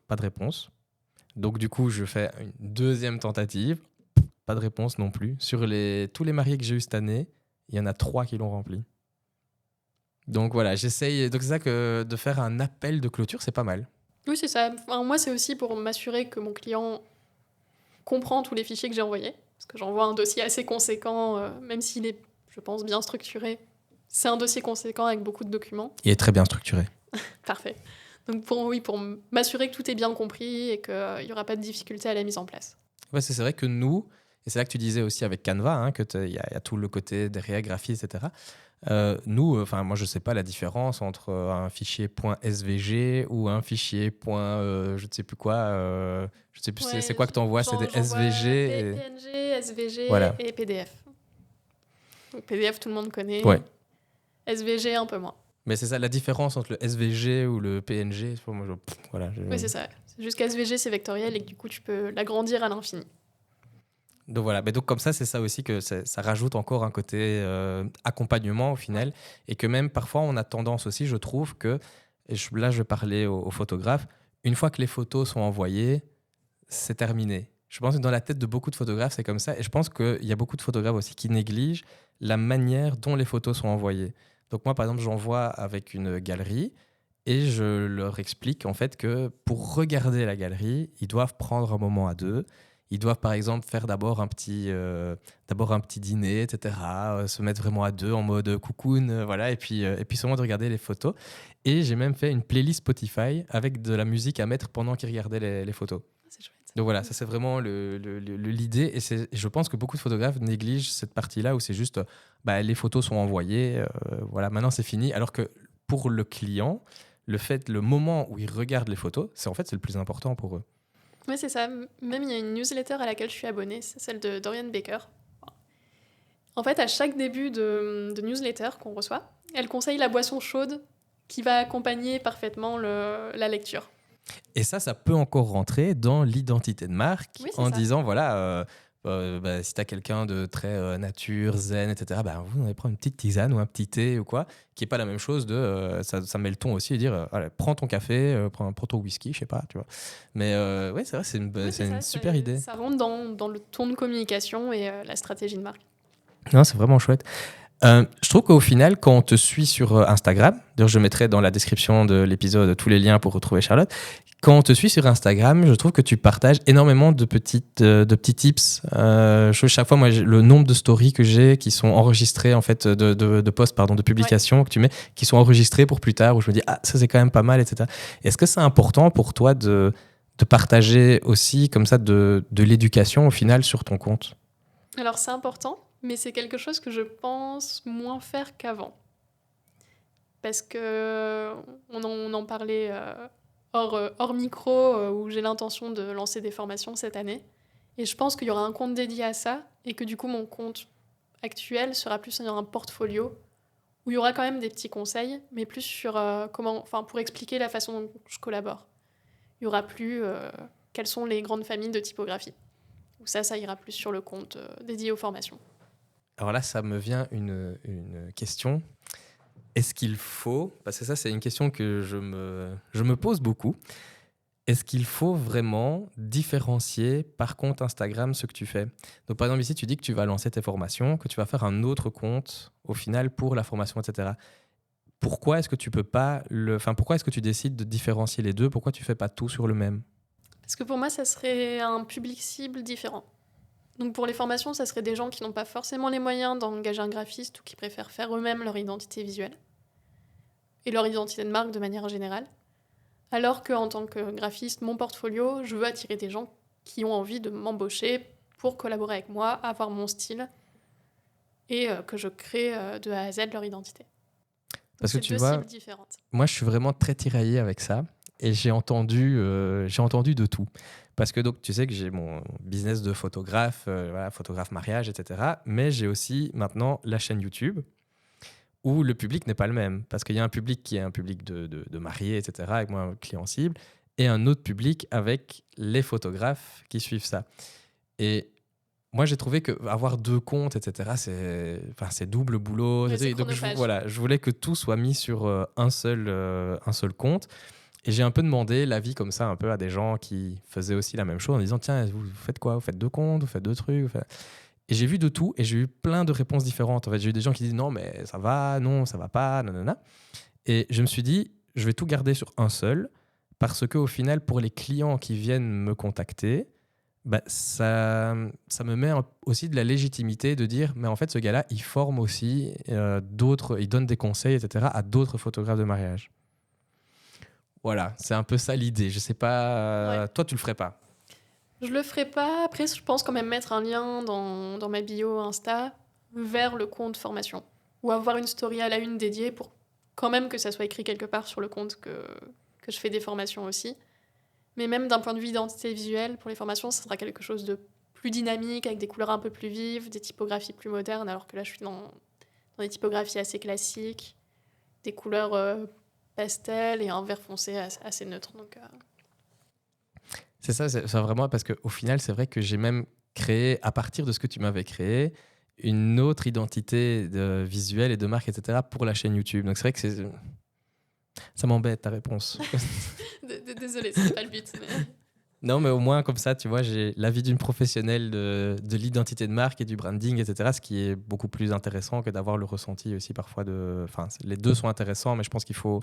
pas de réponse. Donc du coup, je fais une deuxième tentative. Pas de réponse non plus. Sur tous les mariés que j'ai eu cette année, il y en a 3 qui l'ont rempli. Donc voilà, j'essaye. Donc c'est ça que de faire un appel de clôture, c'est pas mal. Oui, c'est ça. Enfin, moi, c'est aussi pour m'assurer que mon client comprend tous les fichiers que j'ai envoyés. Parce que j'envoie un dossier assez conséquent, même s'il est, je pense, bien structuré. C'est un dossier conséquent avec beaucoup de documents. Il est très bien structuré. Parfait. Donc pour m'assurer que tout est bien compris et qu'il n'y aura pas de difficulté à la mise en place. Ouais, c'est vrai que nous, et c'est là que tu disais aussi avec Canva, hein, que il y a tout le côté derrière, graphie, etc. Nous, moi, je sais pas la différence entre un fichier .svg ou un fichier je ne sais plus quoi. Je ne sais plus Ouais, c'est quoi que tu envoies, c'est des j'envoie SVG. PNG, SVG Voilà. et PDF. Donc PDF, tout le monde connaît. Ouais. SVG, un peu moins. Mais c'est ça la différence entre le SVG ou le PNG. Pour moi, voilà. Oui, c'est ça. Jusqu'à SVG, c'est vectoriel et que du coup, tu peux l'agrandir à l'infini. Donc voilà, mais donc comme ça, c'est ça aussi que ça rajoute encore un côté accompagnement au final. Et que même parfois, on a tendance aussi, je trouve que, là je vais parler aux photographes, une fois que les photos sont envoyées, c'est terminé. Je pense que dans la tête de beaucoup de photographes, c'est comme ça. Et je pense qu'il y a beaucoup de photographes aussi qui négligent la manière dont les photos sont envoyées. Donc moi, par exemple, j'envoie avec une galerie et je leur explique en fait que pour regarder la galerie, ils doivent prendre un moment à deux. Ils doivent par exemple faire d'abord un petit dîner, etc. Se mettre vraiment à deux en mode cocoon, voilà, et puis seulement de regarder les photos. Et j'ai même fait une playlist Spotify avec de la musique à mettre pendant qu'ils regardaient les photos. C'est chouette. Donc voilà, ça c'est vraiment l'idée. Et je pense que beaucoup de photographes négligent cette partie-là où c'est juste, les photos sont envoyées, voilà, maintenant c'est fini. Alors que pour le client, le moment où il regarde les photos, c'est le plus important pour eux. Oui, c'est ça. Même il y a une newsletter à laquelle je suis abonnée, c'est celle de Dorian Baker. En fait, à chaque début de newsletter qu'on reçoit, elle conseille la boisson chaude qui va accompagner parfaitement la lecture. Et ça peut encore rentrer dans l'identité de marque Oui, en ça. disant, voilà, si tu as quelqu'un de très nature, zen, etc., vous allez prendre une petite tisane ou un petit thé ou quoi, qui n'est pas la même chose ça met le ton aussi et dire, allez, prends ton café, prends ton whisky, je sais pas, tu vois. Mais ouais, c'est vrai, c'est une super idée. Ça rentre dans le ton de communication et la stratégie de marque. Non, c'est vraiment chouette. Je trouve qu'au final, quand on te suit sur Instagram, d'ailleurs je mettrai dans la description de l'épisode tous les liens pour retrouver Charlotte, quand on te suit sur Instagram, je trouve que tu partages énormément de petits tips. Chaque fois, moi, le nombre de stories que j'ai qui sont enregistrées, en fait, de posts, de publications que tu mets, qui sont enregistrées pour plus tard, où je me dis, ça c'est quand même pas mal, etc. Est-ce que c'est important pour toi de partager aussi comme ça de l'éducation au final sur ton compte? Alors c'est important, mais c'est quelque chose que je pense moins faire qu'avant. Parce que on en parlait hors micro, où j'ai l'intention de lancer des formations cette année. Et je pense qu'il y aura un compte dédié à ça, et que du coup mon compte actuel sera plus un portfolio, où il y aura quand même des petits conseils, mais plus sur pour expliquer la façon dont je collabore. Il n'y aura plus quelles sont les grandes familles de typographie. Ça ira plus sur le compte dédié aux formations. Alors là, ça me vient une question. Est-ce qu'il faut, parce que ça c'est une question que je me pose beaucoup, est-ce qu'il faut vraiment différencier par compte Instagram ce que tu fais? Donc par exemple ici tu dis que tu vas lancer tes formations, que tu vas faire un autre compte au final pour la formation, etc. Pourquoi est-ce que tu peux pas enfin pourquoi est-ce que tu décides de différencier les deux? Pourquoi tu fais pas tout sur le même? Parce que pour moi, ça serait un public cible différent. Donc pour les formations, ça serait des gens qui n'ont pas forcément les moyens d'engager un graphiste ou qui préfèrent faire eux-mêmes leur identité visuelle et leur identité de marque de manière générale. Alors qu'en tant que graphiste, mon portfolio, je veux attirer des gens qui ont envie de m'embaucher pour collaborer avec moi, avoir mon style et que je crée de A à Z leur identité. Parce que C'est tu deux vois, cibles différentes. moi je suis vraiment très tiraillé avec ça et j'ai entendu de tout. Parce que donc tu sais que j'ai mon business de photographe, voilà, photographe mariage, etc. Mais j'ai aussi maintenant la chaîne YouTube où le public n'est pas le même. Parce qu'il y a un public qui est un public de mariés, etc., avec moi, un client cible, et un autre public avec les photographes qui suivent ça. Et moi, j'ai trouvé que avoir deux comptes, etc., c'est double boulot. Ouais, c'est Donc, chronophage. voilà, je voulais que tout soit mis sur un seul compte. Et j'ai un peu demandé l'avis comme ça, un peu à des gens qui faisaient aussi la même chose, en disant, tiens, vous faites quoi? Vous faites deux comptes? Vous faites deux trucs? Et j'ai vu de tout et j'ai eu plein de réponses différentes. En fait, j'ai eu des gens qui disent non, mais ça va, non, ça va pas, nanana. Et je me suis dit, je vais tout garder sur un seul parce qu'au final, pour les clients qui viennent me contacter, bah, ça me met aussi de la légitimité de dire, mais en fait, ce gars-là, il forme aussi d'autres, il donne des conseils, etc., à d'autres photographes de mariage. Voilà, c'est un peu ça l'idée. Je sais pas, Ouais. toi, tu le ferais pas. Je le ferai pas. Après, je pense quand même mettre un lien dans ma bio Insta vers le compte formation. Ou avoir une story à la une dédiée pour quand même que ça soit écrit quelque part sur le compte que je fais des formations aussi. Mais même d'un point de vue identité visuelle, pour les formations, ça sera quelque chose de plus dynamique, avec des couleurs un peu plus vives, des typographies plus modernes, alors que là, je suis dans des typographies assez classiques, des couleurs pastel et un vert foncé assez neutre. Donc, C'est ça, c'est vraiment parce qu'au final, c'est vrai que j'ai même créé, à partir de ce que tu m'avais créé, une autre identité visuelle et de marque, etc., pour la chaîne YouTube. Donc c'est vrai que ça m'embête ta réponse. Désolée, c'était pas le but. Mais... Non, mais au moins, comme ça, tu vois, j'ai l'avis d'une professionnelle de l'identité de marque et du branding, etc., ce qui est beaucoup plus intéressant que d'avoir le ressenti aussi parfois de... Enfin, les deux sont intéressants, mais je pense qu'il faut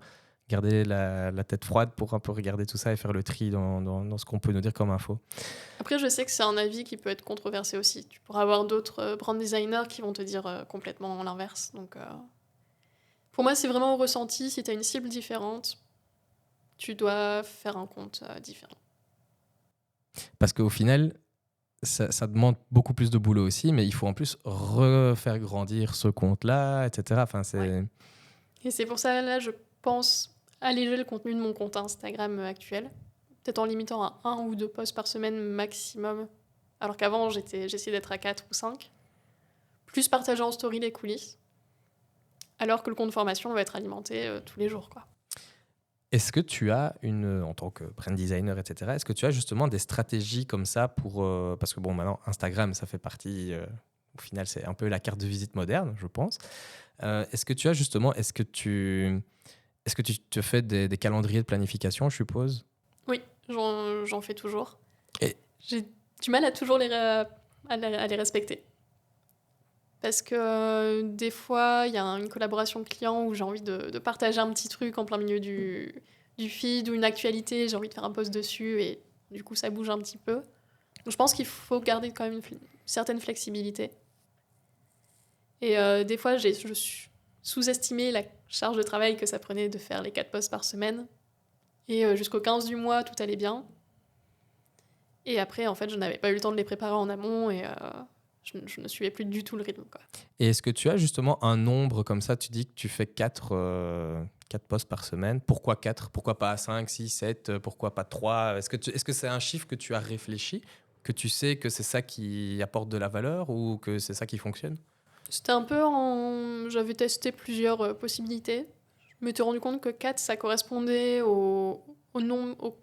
garder la tête froide pour un peu regarder tout ça et faire le tri dans ce qu'on peut nous dire comme info. Après, je sais que c'est un avis qui peut être controversé aussi. Tu pourras avoir d'autres brand designers qui vont te dire complètement l'inverse. Donc, pour moi, c'est vraiment au ressenti. Si tu as une cible différente, tu dois faire un compte différent. Parce qu'au final, ça demande beaucoup plus de boulot aussi, mais il faut en plus refaire grandir ce compte-là, etc. Enfin, c'est... Ouais. Et c'est pour ça, là, je pense alléger le contenu de mon compte Instagram actuel. Peut-être en limitant à 1 ou 2 posts par semaine maximum. Alors qu'avant, j'essayais d'être à 4 ou 5. Plus partager en story les coulisses. Alors que le compte formation va être alimenté tous les jours, quoi. Est-ce que tu as en tant que brand designer, etc., est-ce que tu as justement des stratégies comme ça pour... parce que bon, maintenant, Instagram, ça fait partie... au final, c'est un peu la carte de visite moderne, je pense. Est-ce que tu as justement... Est-ce que tu te fais des calendriers de planification, je suppose? Oui, j'en fais toujours. Et J'ai du mal à toujours à les respecter. Parce que des fois, il y a une collaboration client où j'ai envie de partager un petit truc en plein milieu du feed ou une actualité, j'ai envie de faire un post dessus et du coup, ça bouge un petit peu. Donc, je pense qu'il faut garder quand même une certaine flexibilité. Et des fois, je sous-estimé la charge de travail que ça prenait de faire les 4 posts par semaine. Et jusqu'au 15 du mois, tout allait bien. Et après, en fait, je n'avais pas eu le temps de les préparer en amont et je ne suivais plus du tout le rythme, quoi. Et est-ce que tu as justement un nombre comme ça? Tu dis que tu fais 4 posts par semaine. Pourquoi 4? Pourquoi pas 5, 6, 7? Pourquoi pas 3? Est-ce que c'est un chiffre que tu as réfléchi? Que tu sais que c'est ça qui apporte de la valeur ou que c'est ça qui fonctionne? C'était un peu en... J'avais testé plusieurs possibilités. Je m'étais rendu compte que 4, ça correspondait au nombre,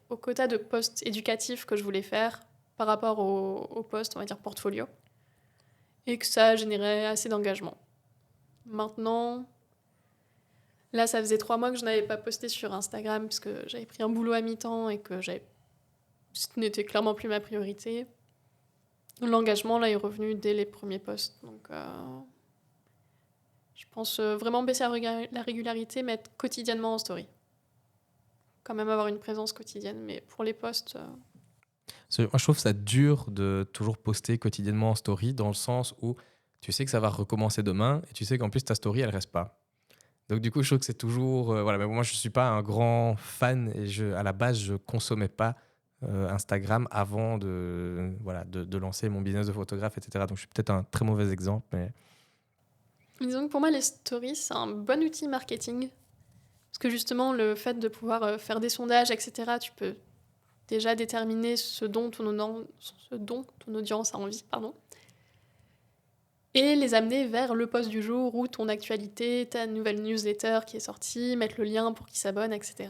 au quota de postes éducatifs que je voulais faire par rapport au poste, on va dire, portfolio. et que ça générait assez d'engagement. Maintenant, là, ça faisait 3 mois que je n'avais pas posté sur Instagram parce que j'avais pris un boulot à mi-temps et que ce n'était clairement plus ma priorité. L'engagement, là, est revenu dès les premiers posts. Donc, je pense vraiment baisser la régularité, mettre quotidiennement en story. Quand même avoir une présence quotidienne, mais pour les posts... Moi, je trouve ça dur de toujours poster quotidiennement en story, dans le sens où tu sais que ça va recommencer demain et tu sais qu'en plus ta story, elle reste pas. Donc du coup, je trouve que c'est toujours... voilà, mais moi, je suis pas un grand fan et à la base, je consommais pas Instagram avant de lancer mon business de photographe, etc. Donc je suis peut-être un très mauvais exemple, mais... Disons que pour moi, les stories, c'est un bon outil marketing. Parce que justement, le fait de pouvoir faire des sondages, etc., tu peux déjà déterminer ce dont ton audience a envie, et les amener vers le post du jour ou ton actualité, ta nouvelle newsletter qui est sortie, mettre le lien pour qu'ils s'abonnent, etc.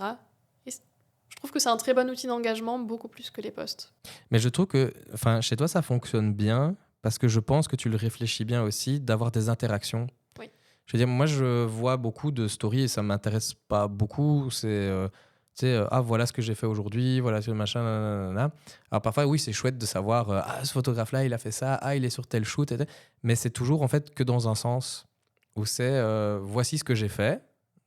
Et je trouve que c'est un très bon outil d'engagement, beaucoup plus que les posts. Mais je trouve que chez toi, ça fonctionne bien parce que je pense que tu le réfléchis bien aussi, d'avoir des interactions. Oui. Je veux dire, moi, je vois beaucoup de stories et ça ne m'intéresse pas beaucoup. C'est, voilà ce que j'ai fait aujourd'hui, voilà ce machin, nanana. Alors parfois, oui, c'est chouette de savoir, ce photographe-là, il a fait ça, il est sur tel shoot, mais c'est toujours en fait que dans un sens où c'est, voici ce que j'ai fait.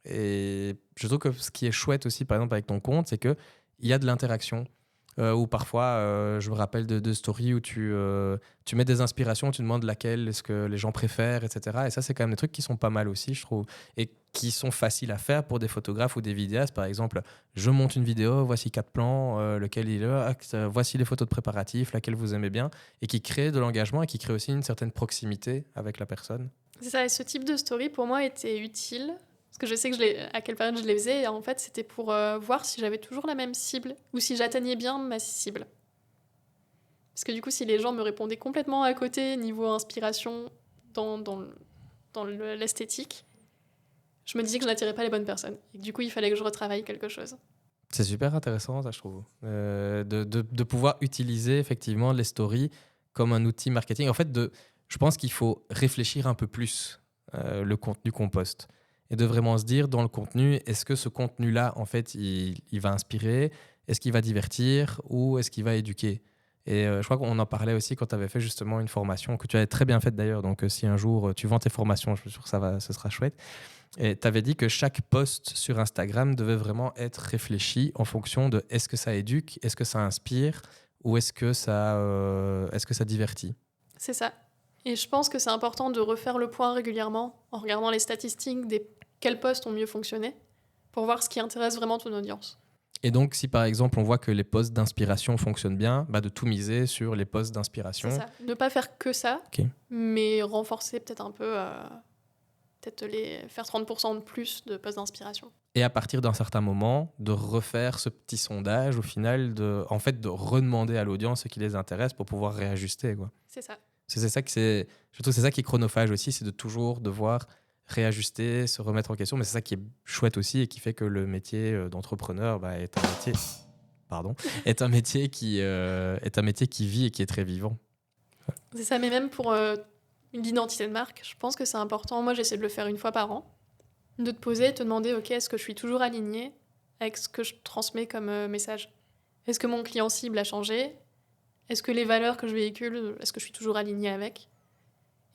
Et je trouve que ce qui est chouette aussi, par exemple, avec ton compte, c'est qu'il y a de l'interaction. Ou parfois, je me rappelle de stories où tu mets des inspirations, tu demandes laquelle est-ce que les gens préfèrent, etc. Et ça, c'est quand même des trucs qui sont pas mal aussi, je trouve, et qui sont faciles à faire pour des photographes ou des vidéastes. Par exemple, je monte une vidéo, voici 4 plans, lequel il est, voici les photos de préparatifs, laquelle vous aimez bien, et qui crée de l'engagement et qui crée aussi une certaine proximité avec la personne. C'est ça, et ce type de story, pour moi, était utile. Parce que je sais à quelle période je les faisais. Et en fait, c'était pour voir si j'avais toujours la même cible ou si j'atteignais bien ma cible. Parce que du coup, si les gens me répondaient complètement à côté, niveau inspiration, dans l'esthétique, je me disais que je n'attirais pas les bonnes personnes. Et que du coup, il fallait que je retravaille quelque chose. C'est super intéressant, ça, je trouve. De pouvoir utiliser effectivement les stories comme un outil marketing. En fait, je pense qu'il faut réfléchir un peu plus le contenu qu'on poste. Et de vraiment se dire, dans le contenu, est-ce que ce contenu-là, en fait, il va inspirer? Est-ce qu'il va divertir? Ou est-ce qu'il va éduquer? Et je crois qu'on en parlait aussi quand tu avais fait justement une formation, que tu avais très bien faite d'ailleurs. Donc, si un jour tu vends tes formations, je suis sûr que ce sera chouette. Et tu avais dit que chaque post sur Instagram devait vraiment être réfléchi en fonction de est-ce que ça éduque, est-ce que ça inspire ou est-ce que ça divertit. C'est ça. Et je pense que c'est important de refaire le point régulièrement en regardant les statistiques quels posts ont mieux fonctionné pour voir ce qui intéresse vraiment ton audience. Et donc, si par exemple on voit que les posts d'inspiration fonctionnent bien, de tout miser sur les posts d'inspiration. C'est ça. Ne pas faire que ça, Okay. mais renforcer peut-être un peu, faire 30% de plus de posts d'inspiration. Et à partir d'un certain moment, de refaire ce petit sondage, au final, de redemander à l'audience ce qui les intéresse pour pouvoir réajuster, quoi. C'est ça. Je trouve que c'est ça qui est chronophage aussi, c'est de toujours devoir réajuster, se remettre en question. Mais c'est ça qui est chouette aussi et qui fait que le métier d'entrepreneur est un métier qui vit et qui est très vivant. C'est ça, mais même pour l'identité de marque, je pense que c'est important. Moi, j'essaie de le faire une fois par an, de te poser et te demander, ok, est-ce que je suis toujours alignée avec ce que je transmets comme message? Est-ce que mon client cible a changé? Est-ce que les valeurs que je véhicule, est-ce que je suis toujours alignée avec?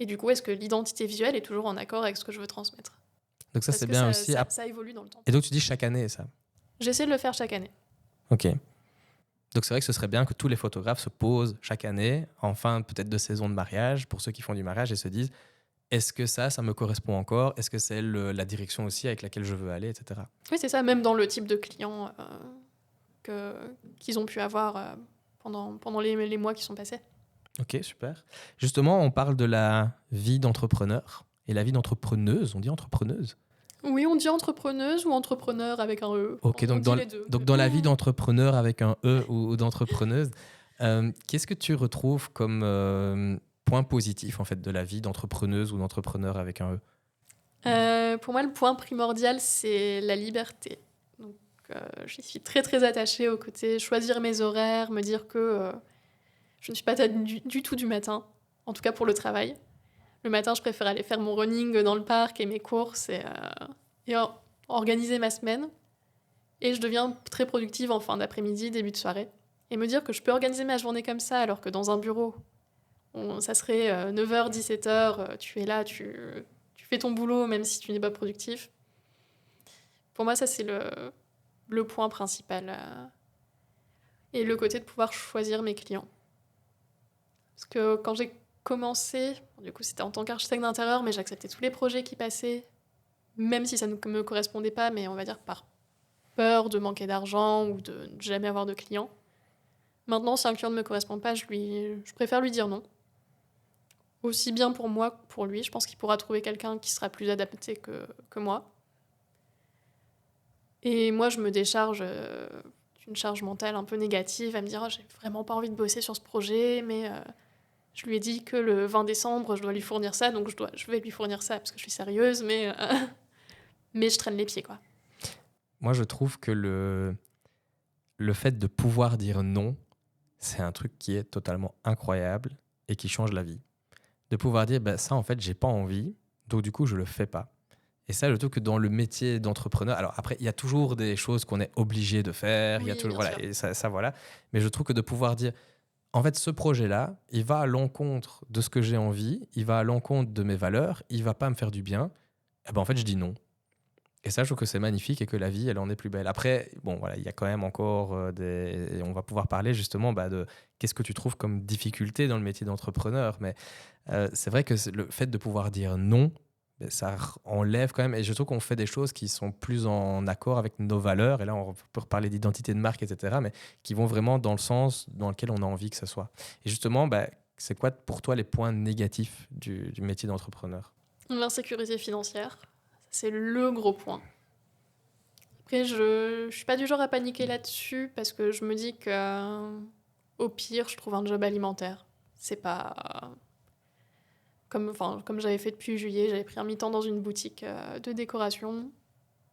Et du coup, est-ce que l'identité visuelle est toujours en accord avec ce que je veux transmettre? Donc ça, c'est bien aussi. Ça évolue dans le temps. Et donc tu dis chaque année, ça? J'essaie de le faire chaque année. Ok. Donc c'est vrai que ce serait bien que tous les photographes se posent chaque année, en fin peut-être de saison de mariage, pour ceux qui font du mariage, et se disent, est-ce que ça me correspond encore? Est-ce que c'est la direction aussi avec laquelle je veux aller, etc. Oui, c'est ça, même dans le type de clients qu'ils ont pu avoir pendant les mois qui sont passés. Ok, super. Justement, on parle de la vie d'entrepreneur et la vie d'entrepreneuse. On dit entrepreneuse? Oui, on dit entrepreneuse ou entrepreneur avec un E. Ok, donc dans la vie d'entrepreneur avec un E ou d'entrepreneuse, qu'est-ce que tu retrouves comme point positif en fait de la vie d'entrepreneuse ou d'entrepreneur avec un E? Pour moi, le point primordial, c'est la liberté. Donc, je suis très très attachée au côté choisir mes horaires, me dire que je ne suis pas du tout du matin, en tout cas pour le travail. Le matin, je préfère aller faire mon running dans le parc et mes courses et organiser ma semaine. Et je deviens très productive en fin d'après-midi, début de soirée. Et me dire que je peux organiser ma journée comme ça, alors que dans un bureau, ça serait 9h, 17h, tu es là, tu fais ton boulot même si tu n'es pas productif. Pour moi, ça, c'est le point principal. Et le côté de pouvoir choisir mes clients. Parce que quand j'ai commencé, du coup, c'était en tant qu'architecte d'intérieur, mais j'acceptais tous les projets qui passaient, même si ça ne me correspondait pas, mais on va dire par peur de manquer d'argent ou de ne jamais avoir de clients. Maintenant, si un client ne me correspond pas, je préfère lui dire non. Aussi bien pour moi que pour lui. Je pense qu'il pourra trouver quelqu'un qui sera plus adapté que moi. Et moi, je me décharge d'une charge mentale un peu négative à me dire oh, j'ai vraiment pas envie de bosser sur ce projet, mais je lui ai dit que le 20 décembre, je dois lui fournir ça, donc je vais lui fournir ça parce que je suis sérieuse, mais je traîne les pieds, quoi. Moi, je trouve que le fait de pouvoir dire non, c'est un truc qui est totalement incroyable et qui change la vie. De pouvoir dire, bah, ça, en fait, j'ai pas envie, donc du coup, je le fais pas. Et ça, je trouve que dans le métier d'entrepreneur, alors après, il y a toujours des choses qu'on est obligé de faire, il y a Oui, toujours, bien voilà, sûr. et ça, voilà. Mais je trouve que de pouvoir dire, en fait, ce projet-là, il va à l'encontre de ce que j'ai envie, il va à l'encontre de mes valeurs, il va pas me faire du bien, eh ben, en fait, je dis non. Et ça, je trouve que c'est magnifique et que la vie, elle en est plus belle. Après, bon, voilà, il y a quand même encore et on va pouvoir parler justement de qu'est-ce que tu trouves comme difficulté dans le métier d'entrepreneur. Mais c'est vrai que le fait de pouvoir dire non, ben, ça enlève quand même. Et je trouve qu'on fait des choses qui sont plus en accord avec nos valeurs. Et là, on peut reparler d'identité de marque, etc. Mais qui vont vraiment dans le sens dans lequel on a envie que ce soit. Et justement, ben, c'est quoi pour toi les points négatifs du métier d'entrepreneur? L'insécurité financière, c'est le gros point. Après, je suis pas du genre à paniquer là-dessus parce que je me dis que au pire, je trouve un job alimentaire. C'est pas comme j'avais fait depuis juillet, j'avais pris un mi-temps dans une boutique de décoration.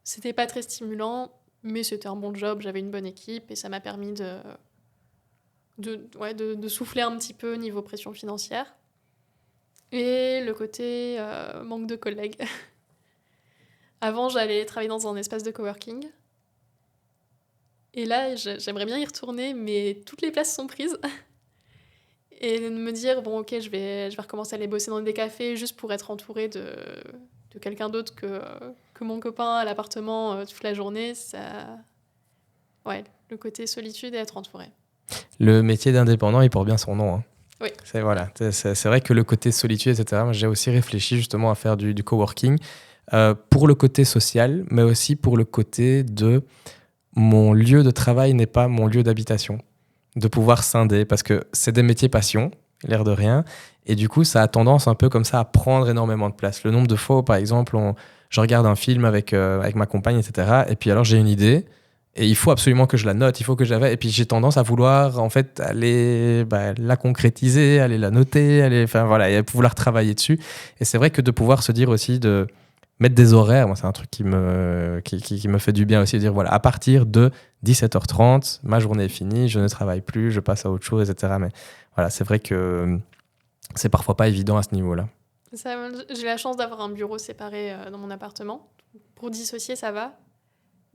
C'était pas très stimulant, mais c'était un bon job, j'avais une bonne équipe et ça m'a permis de souffler un petit peu niveau pression financière. Et le côté manque de collègues. Avant, j'allais travailler dans un espace de coworking. Et là, j'aimerais bien y retourner, mais toutes les places sont prises. Et de me dire, bon, ok, je vais recommencer à aller bosser dans des cafés juste pour être entourée de quelqu'un d'autre que mon copain à l'appartement toute la journée, ça. Ouais, le côté solitude et être entourée. Le métier d'indépendant, il porte bien son nom, hein. Oui. C'est vrai que le côté solitude, etc., moi, j'ai aussi réfléchi justement à faire du coworking pour le côté social, mais aussi pour le côté de mon lieu de travail n'est pas mon lieu d'habitation. De pouvoir scinder, parce que c'est des métiers passion, l'air de rien, et du coup, ça a tendance un peu comme ça à prendre énormément de place. Le nombre de fois où, par exemple, je regarde un film avec ma compagne, etc., et puis alors j'ai une idée, et il faut absolument que je la note, il faut que je la fasse. Et puis j'ai tendance à vouloir en fait aller la concrétiser, aller la noter, enfin voilà, et vouloir travailler dessus. Et c'est vrai que de pouvoir se dire aussi de mettre des horaires, moi c'est un truc qui me fait du bien aussi, de dire voilà, à partir de 17h30, ma journée est finie, je ne travaille plus, je passe à autre chose, etc. Mais voilà, c'est vrai que c'est parfois pas évident à ce niveau-là. J'ai la chance d'avoir un bureau séparé dans mon appartement. Pour dissocier, ça va.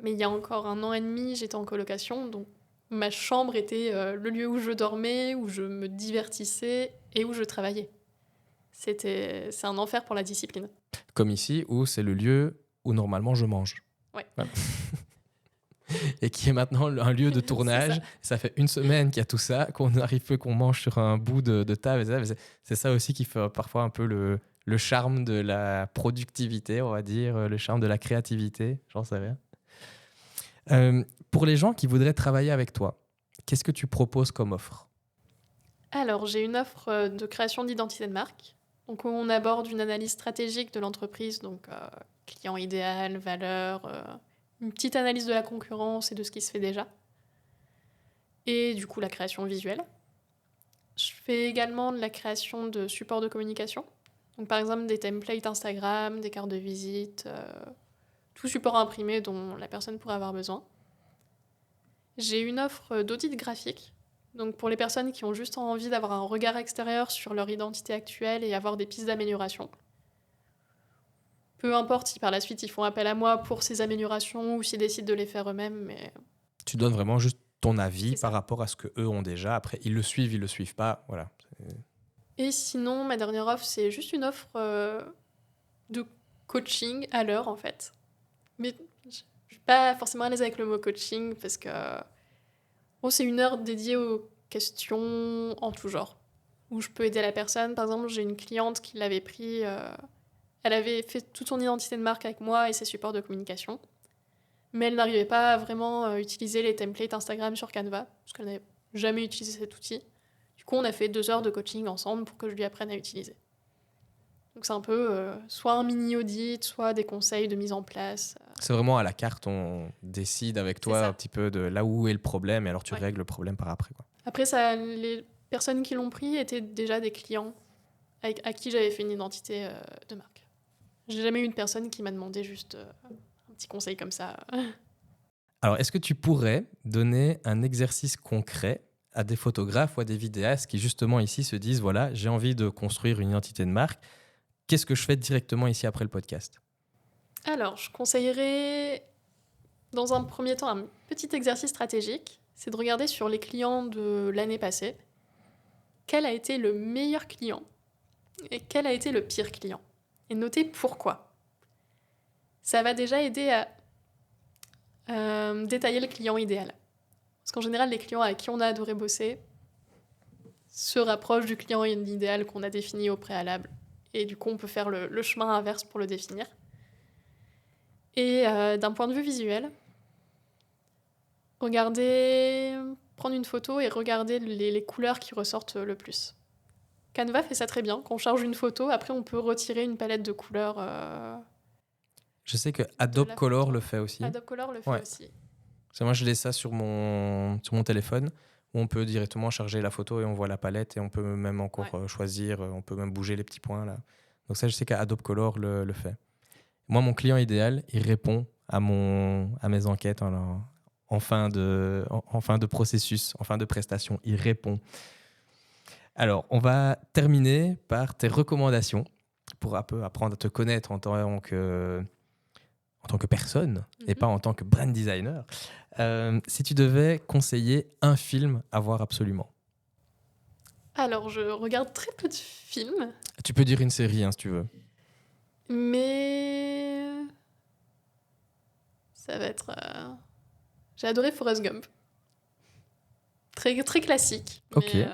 Mais il y a encore 1 an et demi, j'étais en colocation, donc ma chambre était le lieu où je dormais, où je me divertissais et où je travaillais. C'est un enfer pour la discipline. Comme ici, où c'est le lieu où normalement je mange. Ouais. Voilà. Et qui est maintenant un lieu de C'est tournage. Ça fait une semaine qu'il y a tout ça, qu'on arrive peu, qu'on mange sur un bout de table. C'est ça aussi qui fait parfois un peu le charme de la productivité, on va dire, le charme de la créativité, j'en sais rien. Pour les gens qui voudraient travailler avec toi, qu'est-ce que tu proposes comme offre? Alors, j'ai une offre de création d'identité de marque. Donc, on aborde une analyse stratégique de l'entreprise, donc client idéal, valeur, une petite analyse de la concurrence et de ce qui se fait déjà. Et du coup, la création visuelle. Je fais également de la création de supports de communication. Donc, par exemple, des templates Instagram, des cartes de visite, tout support imprimé dont la personne pourrait avoir besoin. J'ai une offre d'audit graphique. Donc pour les personnes qui ont juste envie d'avoir un regard extérieur sur leur identité actuelle et avoir des pistes d'amélioration. Peu importe si par la suite ils font appel à moi pour ces améliorations ou s'ils décident de les faire eux-mêmes, mais Tu donnes vraiment juste ton avis C'est ça. par rapport à ce qu'eux ont déjà. Après, ils le suivent pas. Voilà. Et sinon, ma dernière offre, c'est juste une offre de coaching à l'heure, en fait. Mais je suis pas forcément à l'aise avec le mot coaching parce que c'est une heure dédiée aux questions en tout genre, où je peux aider la personne. Par exemple, j'ai une cliente qui l'avait pris... elle avait fait toute son identité de marque avec moi et ses supports de communication. Mais elle n'arrivait pas à vraiment utiliser les templates Instagram sur Canva, parce qu'elle n'avait jamais utilisé cet outil. Du coup, on a fait 2 heures de coaching ensemble pour que je lui apprenne à utiliser. Donc c'est un peu soit un mini-audit, soit des conseils de mise en place. C'est vraiment à la carte, on décide avec toi ça. un petit peu de là où est le problème et alors tu Ouais. règles le problème par après, quoi. Après, les personnes qui l'ont pris étaient déjà des clients à qui j'avais fait une identité de marque. J'ai jamais eu de personne qui m'a demandé juste un petit conseil comme ça. Alors, est-ce que tu pourrais donner un exercice concret à des photographes ou à des vidéastes qui, justement, ici se disent, voilà, j'ai envie de construire une identité de marque. Qu'est-ce que je fais directement ici après le podcast? Alors, je conseillerais, dans un premier temps, un petit exercice stratégique. C'est de regarder sur les clients de l'année passée, quel a été le meilleur client et quel a été le pire client. Et noter pourquoi. Ça va déjà aider à détailler le client idéal. Parce qu'en général, les clients avec qui on a adoré bosser se rapprochent du client idéal qu'on a défini au préalable. Et du coup, on peut faire le chemin inverse pour le définir. Et d'un point de vue visuel, prendre une photo et regarder les couleurs qui ressortent le plus. Canva fait ça très bien. Quand on charge une photo, après, on peut retirer une palette de couleurs. Je sais que Adobe Color photo. le fait aussi. Adobe Color le fait aussi. Parce que moi, je l'ai ça sur mon téléphone où on peut directement charger la photo et on voit la palette et on peut même encore choisir, on peut même bouger les petits points là. Donc ça, je sais qu'Adobe Color le fait. Moi, mon client idéal, il répond à mes enquêtes en fin de processus, en fin de prestation. Il répond. Alors, on va terminer par tes recommandations pour un peu apprendre à te connaître en tant que personne et pas en tant que brand designer. Si tu devais conseiller un film à voir absolument. Alors, je regarde très peu de films, Tu peux dire une série si tu veux. mais ça va être... J'ai adoré Forrest Gump. Très, très classique. Ok. Mais,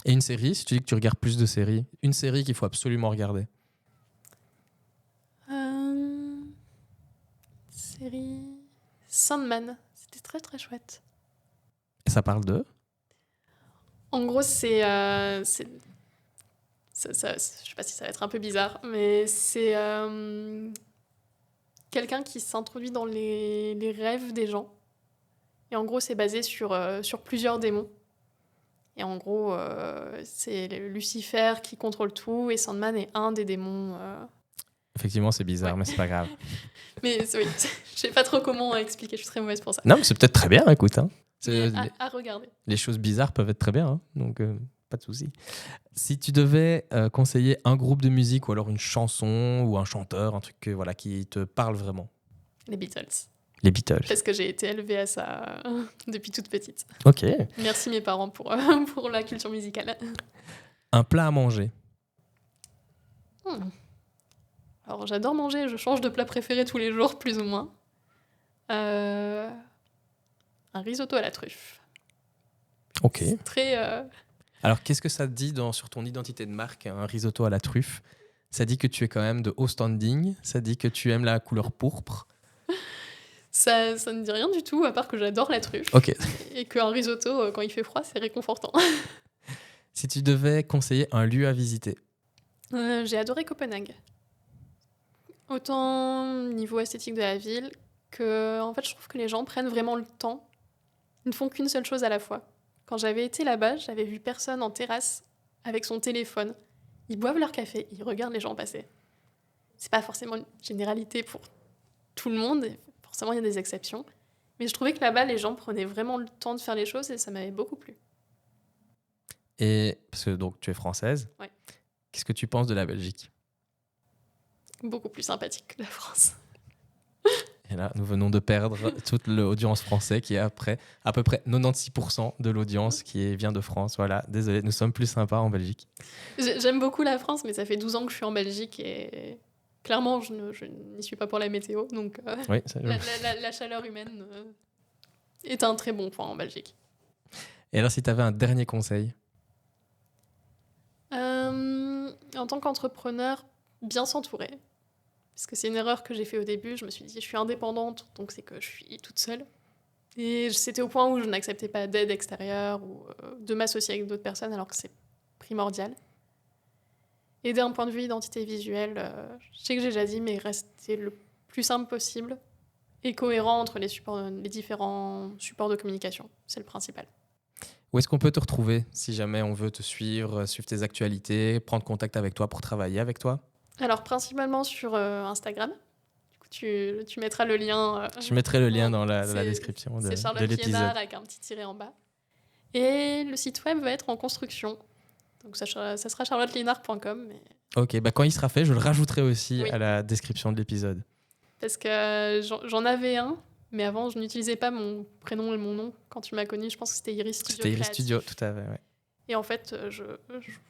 Et une série, si tu dis que tu regardes plus de séries, une série qu'il faut absolument regarder. Série... Sandman. C'était très très chouette. Et ça parle de? En gros, c'est... je sais pas si ça va être un peu bizarre, mais c'est quelqu'un qui s'introduit dans les rêves des gens. Et en gros, c'est basé sur plusieurs démons. Et en gros, c'est Lucifer qui contrôle tout et Sandman est un des démons. Effectivement, c'est bizarre, mais c'est pas grave. Mais oui, je sais pas trop comment expliquer, je suis très mauvaise pour ça. Non, mais c'est peut-être très bien, écoute. À regarder. Les choses bizarres peuvent être très bien, donc pas de souci. Si tu devais conseiller un groupe de musique ou alors une chanson ou un chanteur, un truc qui te parle vraiment. Les Beatles. Les Beatles. Parce que j'ai été élevée à ça depuis toute petite. Ok. Merci mes parents pour la culture musicale. Un plat à manger. Alors j'adore manger, je change de plat préféré tous les jours, plus ou moins. Un risotto à la truffe. Ok. C'est très... Alors qu'est-ce que ça te dit sur ton identité de marque, un risotto à la truffe? Ça dit que tu es quand même de haut standing, ça dit que tu aimes la couleur pourpre. Ça ne dit rien du tout, à part que j'adore la truffe. Ok. Et qu'un risotto, quand il fait froid, c'est réconfortant. Si tu devais conseiller un lieu à visiter. J'ai adoré Copenhague. Autant niveau esthétique de la ville, que en fait, je trouve que les gens prennent vraiment le temps. Ils ne font qu'une seule chose à la fois. Quand j'avais été là-bas, j'avais vu personne en terrasse avec son téléphone. Ils boivent leur café, ils regardent les gens passer. C'est pas forcément une généralité pour tout le monde, forcément il y a des exceptions. Mais je trouvais que là-bas, les gens prenaient vraiment le temps de faire les choses et ça m'avait beaucoup plu. Et parce que donc tu es française, Ouais. qu'est-ce que tu penses de la Belgique? Beaucoup plus sympathique que la France. Et là, nous venons de perdre toute l'audience française qui est après à peu près 96% de l'audience vient de France. Voilà, désolé, nous sommes plus sympas en Belgique. J'aime beaucoup la France, mais ça fait 12 ans que je suis en Belgique et clairement, je n'y suis pas pour la météo. Donc, Oui, la chaleur humaine est un très bon point en Belgique. Et alors, si tu avais un dernier conseil? En tant qu'entrepreneur, bien s'entourer. Parce que c'est une erreur que j'ai fait au début. Je me suis dit, je suis indépendante, donc c'est que je suis toute seule. Et c'était au point où je n'acceptais pas d'aide extérieure ou de m'associer avec d'autres personnes, alors que c'est primordial. Et d'un point de vue identité visuelle, je sais que j'ai déjà dit, mais rester le plus simple possible et cohérent entre les différents supports de communication. C'est le principal. Où est-ce qu'on peut te retrouver si jamais on veut te suivre tes actualités, prendre contact avec toi pour travailler avec toi? Alors, principalement sur Instagram. Du coup, tu mettras le lien. Je mettrai le lien dans la C'est description de Charlotte l'épisode. Liénard avec un petit tiret en bas. Et le site web va être en construction. Donc, ça sera charlotteliénard.com. Mais... Ok, bah quand il sera fait, je le rajouterai aussi Oui. à la description de l'épisode. Parce que j'en avais un, mais avant, je n'utilisais pas mon prénom et mon nom. Quand tu m'as connue, je pense que c'était Iris Studio. C'était Iris Créatif. Studio, tout à fait, ouais. Et en fait, je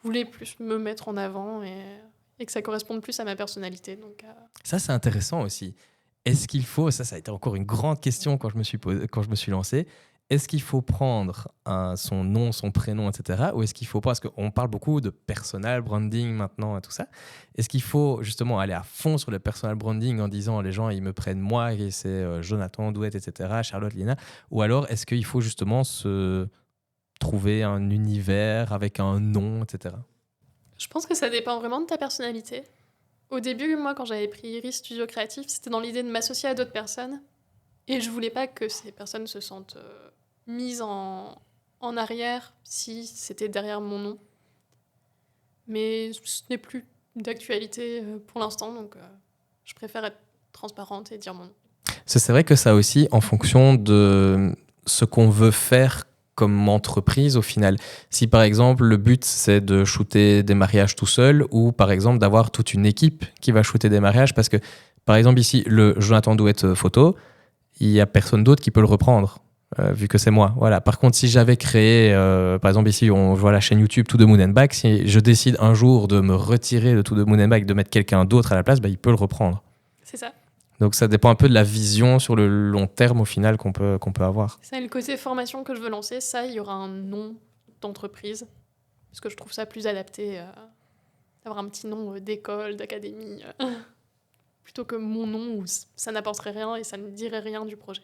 voulais plus me mettre en avant et que ça corresponde plus à ma personnalité. Donc, Ça, c'est intéressant aussi. Est-ce qu'il faut, ça a été encore une grande question quand je me suis lancé, est-ce qu'il faut prendre son nom, son prénom, etc. Ou est-ce qu'il faut pas, parce qu'on parle beaucoup de personal branding maintenant et tout ça, est-ce qu'il faut justement aller à fond sur le personal branding en disant les gens, ils me prennent moi et c'est Jonathan Douette, etc., Charlotte Liénard, ou alors est-ce qu'il faut justement se trouver un univers avec un nom, etc. je pense que ça dépend vraiment de ta personnalité. Au début, moi, quand j'avais pris Iris Studio Créatif, c'était dans l'idée de m'associer à d'autres personnes. Et je voulais pas que ces personnes se sentent mises en arrière si c'était derrière mon nom. Mais ce n'est plus d'actualité pour l'instant, donc je préfère être transparente et dire mon nom. C'est vrai que ça aussi, en fonction de ce qu'on veut faire comme entreprise au final. Si par exemple le but c'est de shooter des mariages tout seul ou par exemple d'avoir toute une équipe qui va shooter des mariages, parce que par exemple ici le Jonathan Douette photo, il y a personne d'autre qui peut le reprendre vu que c'est moi. Voilà. Par contre, si j'avais créé, par exemple ici on voit la chaîne YouTube To The Moon and Back, si je décide un jour de me retirer de To The Moon and Back, de mettre quelqu'un d'autre à la place, bah, il peut le reprendre. C'est ça. Donc ça dépend un peu de la vision sur le long terme au final qu'on peut avoir. C'est le côté formation que je veux lancer. Ça, il y aura un nom d'entreprise. Parce que je trouve ça plus adapté d'avoir un petit nom d'école, d'académie. Plutôt que mon nom où ça n'apporterait rien et ça ne dirait rien du projet.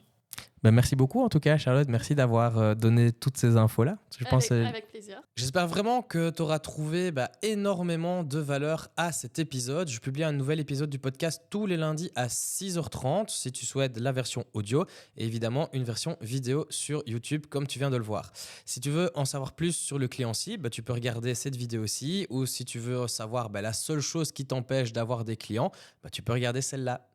Ben merci beaucoup en tout cas Charlotte, merci d'avoir donné toutes ces infos-là. Avec plaisir. J'espère vraiment que tu auras trouvé énormément de valeur à cet épisode. Je publie un nouvel épisode du podcast tous les lundis à 6h30 si tu souhaites la version audio et évidemment une version vidéo sur YouTube comme tu viens de le voir. Si tu veux en savoir plus sur le client cible, tu peux regarder cette vidéo-ci, ou si tu veux savoir la seule chose qui t'empêche d'avoir des clients, tu peux regarder celle-là.